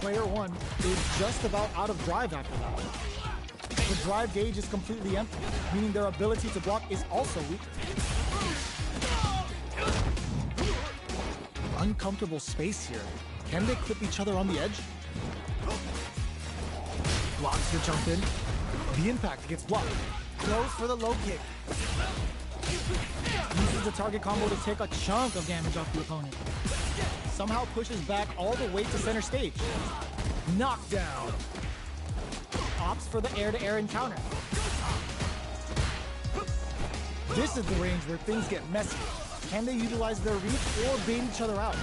Player 1 is just about out of drive after that. The drive gauge is completely empty, meaning their ability to block is also weaker. Uncomfortable space here. Can they clip each other on the edge? Blocks the jump in. The impact gets blocked. Goes for the low kick. the target combo to take a chunk of damage off the opponent. Somehow pushes back all the way to center stage. Knockdown. Opts for the air-to-air encounter. This is the range where things get messy. Can they utilize their reach or bait each other out?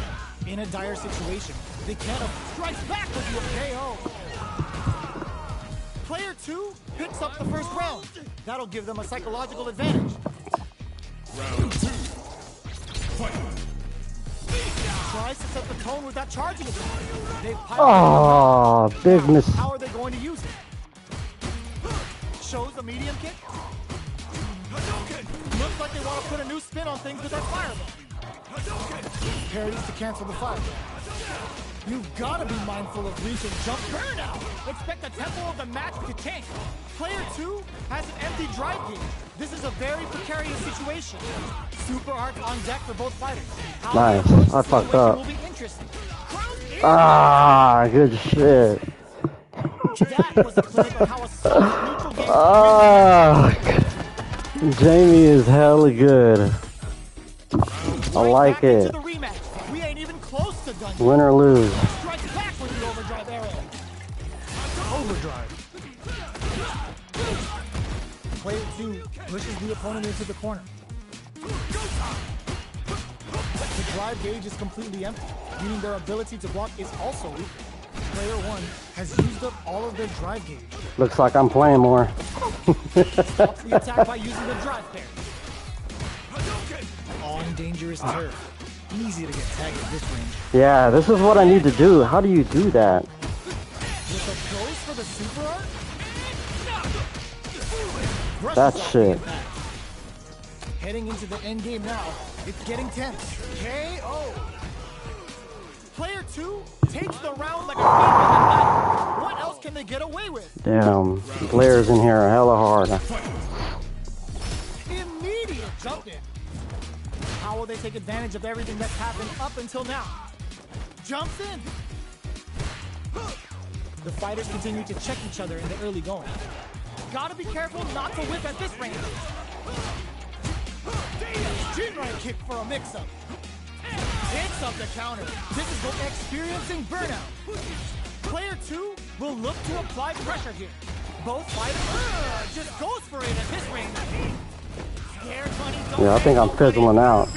In a dire situation, they can't strike back with the KO. Player 2 picks up the first round. That'll give them a psychological advantage. Round 2. Fight. Tries to set the tone with that charging attack. Oh, big miss. How are they going to use it? Shows the medium kick. Looks like they want to put a new spin on things with that fireball. Parries to cancel the fire. You've got to be mindful of reach and jump burnout. Expect the tempo of the match to change. Player 2 has an empty drive gauge. This is a very precarious situation. Super art on deck for both fighters. Nice. I fucked up. Will be interesting. Ah, good shit. That was a clip of how a solid neutral game. Ah, Jamie is hella good. I like it. We ain't even close to done. Win or lose. Strike back with the overdrive arrow. Overdrive. Player 2 pushes the opponent into the corner. The drive gauge is completely empty, meaning their ability to block is also weak. Player 1 has used up all of their drive gauge. Looks like I'm playing more. Stops the attack by using the drive parry. On dangerous turf. Easy to get tagged at this range. Yeah, this is what I need to do. How do you do that? With the throws for the super art? That shit. Heading into the end game now. It's getting tense. KO. Player 2 takes the round like a knife. What else can they get away with? Damn, Blair's in here hella hard. Immediate jump in. How will they take advantage of everything that's happened up until now? Jumps in. The fighters continue to check each other in the early going. Gotta be careful not to whip at this range. Shin-right kick for a mix-up. Picks up the counter. This is experiencing burnout. Player 2 will look to apply pressure here. Both fighters just goes for it at this range. Yeah, I think I'm fizzling out.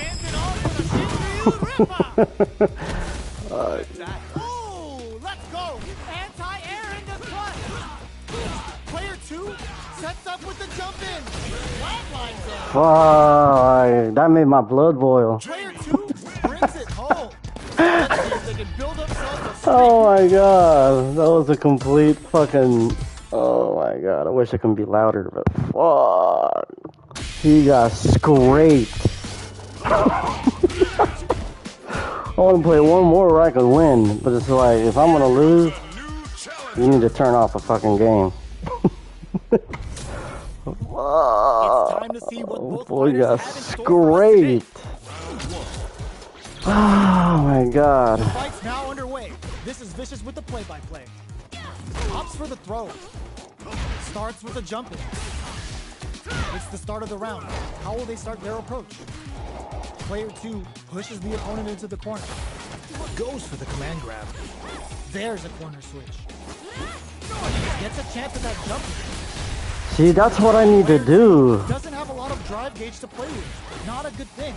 Oh, let's go. Anti-air in the front. Player 2 sets up with the jump in. Flatlines it. Fuck, that made my blood boil. Player 2 brings it home. Let's see if they can build themselves a streak. Oh my god, that was a complete fucking... Oh my god, I wish it could be louder, but fuck. He got scraped. I want to play one more where I can win, but it's like, if I'm gonna lose, you need to turn off the fucking game. It's time to see what both Boy got fighters have in store for us today. scraped. Oh my god. The fight's now underway. This is Vicious with the play-by-play. Opts for the throw. Starts with a jump in. It's the start of the round. How will they start their approach? Player 2 pushes the opponent into the corner. Goes for the command grab. There's a corner switch. Gets a chance at that jump in. See, that's what I need to do. Doesn't have a lot of drive gauge to play with. Not a good thing.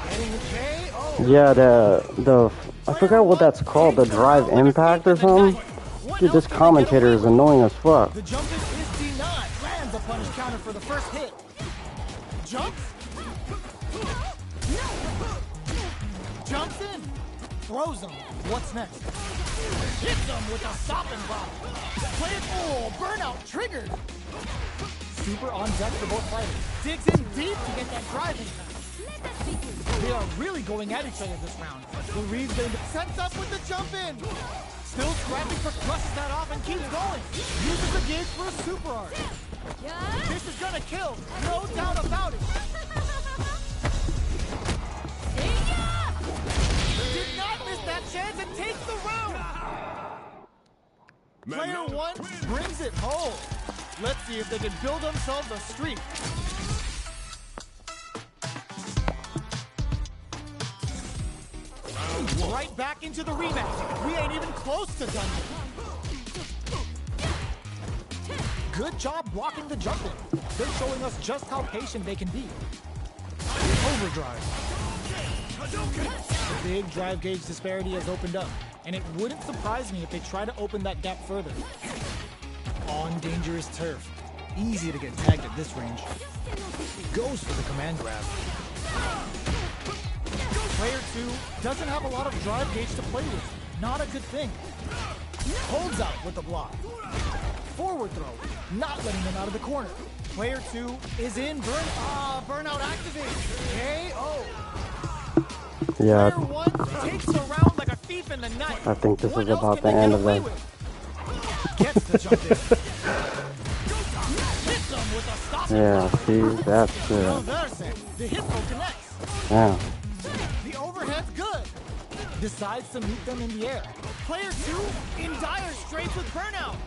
Getting a KO. Yeah, the I forgot what that's called, the drive impact or something. Dude, this commentator is annoying as fuck. The jump in is denied. Lands a punish counter for the first hit. Jumps. Jumps in. Throws him. What's next? Hits him with a stop and block. Play it. Oh, burnout triggered. Super on deck for both fighters. Digs in deep to get that drive impact. They are really going at each other this round. The Reeves sets up with the jump in. Still scrapping for crushes that off and keeps going. Uses the gauge for a super art. This is gonna kill, no doubt about it. Did not miss that chance and takes the round. Player 1 brings it home. Let's see if they can build themselves a streak. Right back into the rematch. We ain't even close to done yet. Good job blocking the jumping. They're showing us just how patient they can be. Overdrive. The big drive gauge disparity has opened up, and it wouldn't surprise me if they try to open that gap further. On dangerous turf. Easy to get tagged at this range. Goes for the command grab. Player 2 doesn't have a lot of drive gauge to play with. Not a good thing. Holds out with the block. Forward throw. Not letting him out of the corner. Player 2 is in burnout activate. KO. Yeah. Player 1 takes the round like a thief in the night. I think this What is else about can the they end get of away it. with? Gets the jump in. Hits him with a stop. Yeah, see, that's it. The hit throw connects. Yeah. The overhead's good. Decides to meet them in the air. Player 2 in dire straits with burnout.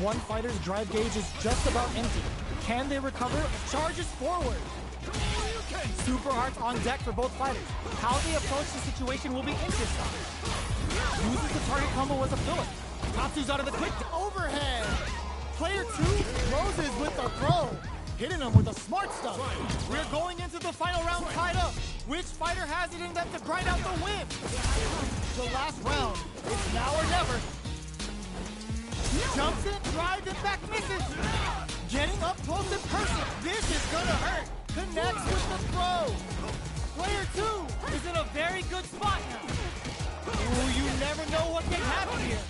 One fighter's drive gauge is just about empty. Can they recover? Charges forward. Super hearts on deck for both fighters. How they approach the situation will be interesting. Uses the target combo as a filler. Tatsu's out of the quick overhead. Player 2 closes with the throw. Hitting him with the smart stuff. We're going into the final round tied up. Which fighter has it in them to grind out the win? The last round. It's now or never. Jumps in, drives it back, misses. Getting up close in person. This is gonna hurt. Connects with the throw. Player 2 is in a very good spot now. Ooh, you never know what can happen here.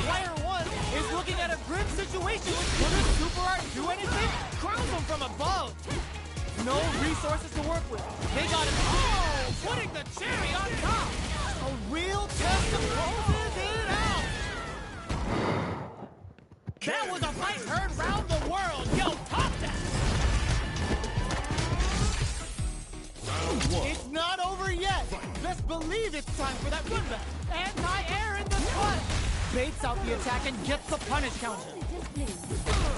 Player 1 is looking at a grim situation. Will this super art do anything? Crowns him from above. No resources to work with. They got him. Oh, putting the cherry on top. A real test of closes it out. That was a fight heard round the world. Yo, top that. It's not over yet. Best believe it's time for that run back. Anti-air in the front. Baits out the attack and gets the punish counter.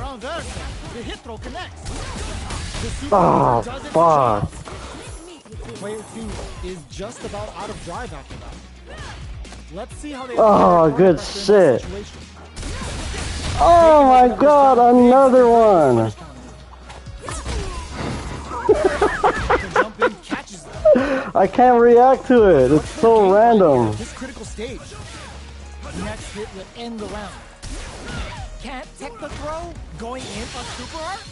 Round there, the hit throw connects. The super does it. Fuck. Player 2 is just about out of drive after that. Let's see how they. Oh, good shit. Oh my god, another one. I can't react to it. It's so random. This critical stage. Next hit will end the round. Can't take the throw. Going in on super art.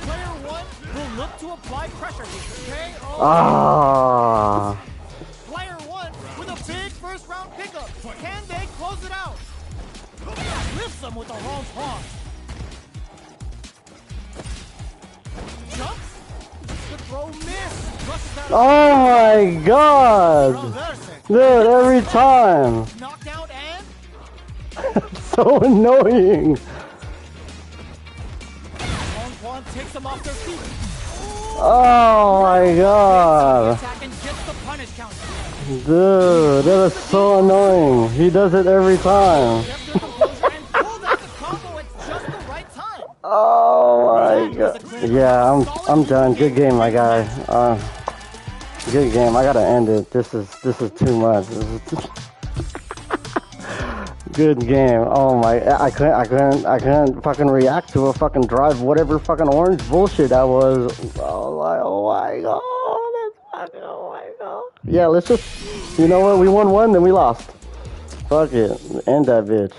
Player 1 will look to apply pressure here. KO. Ah. Player 1 with a big first round pickup. Can they close it out? Lifts them with the wrong pawn. Jumps. The throw missed. Oh my god. Dude, every time. Knockout and So annoying. Long pawn takes them off their feet. Oh my god. Attack and gets the punish counter. Dude, that is so annoying. He does it every time. Oh my god. Yeah, I'm done. Good game, my guy. Good game. I gotta end it. This is too much. Good game. Oh my, I couldn't fucking react to a fucking drive, whatever fucking orange bullshit that was. Oh my god. Oh my god. Yeah, let's just, you know what? We won one, then we lost. Fuck it. End that bitch.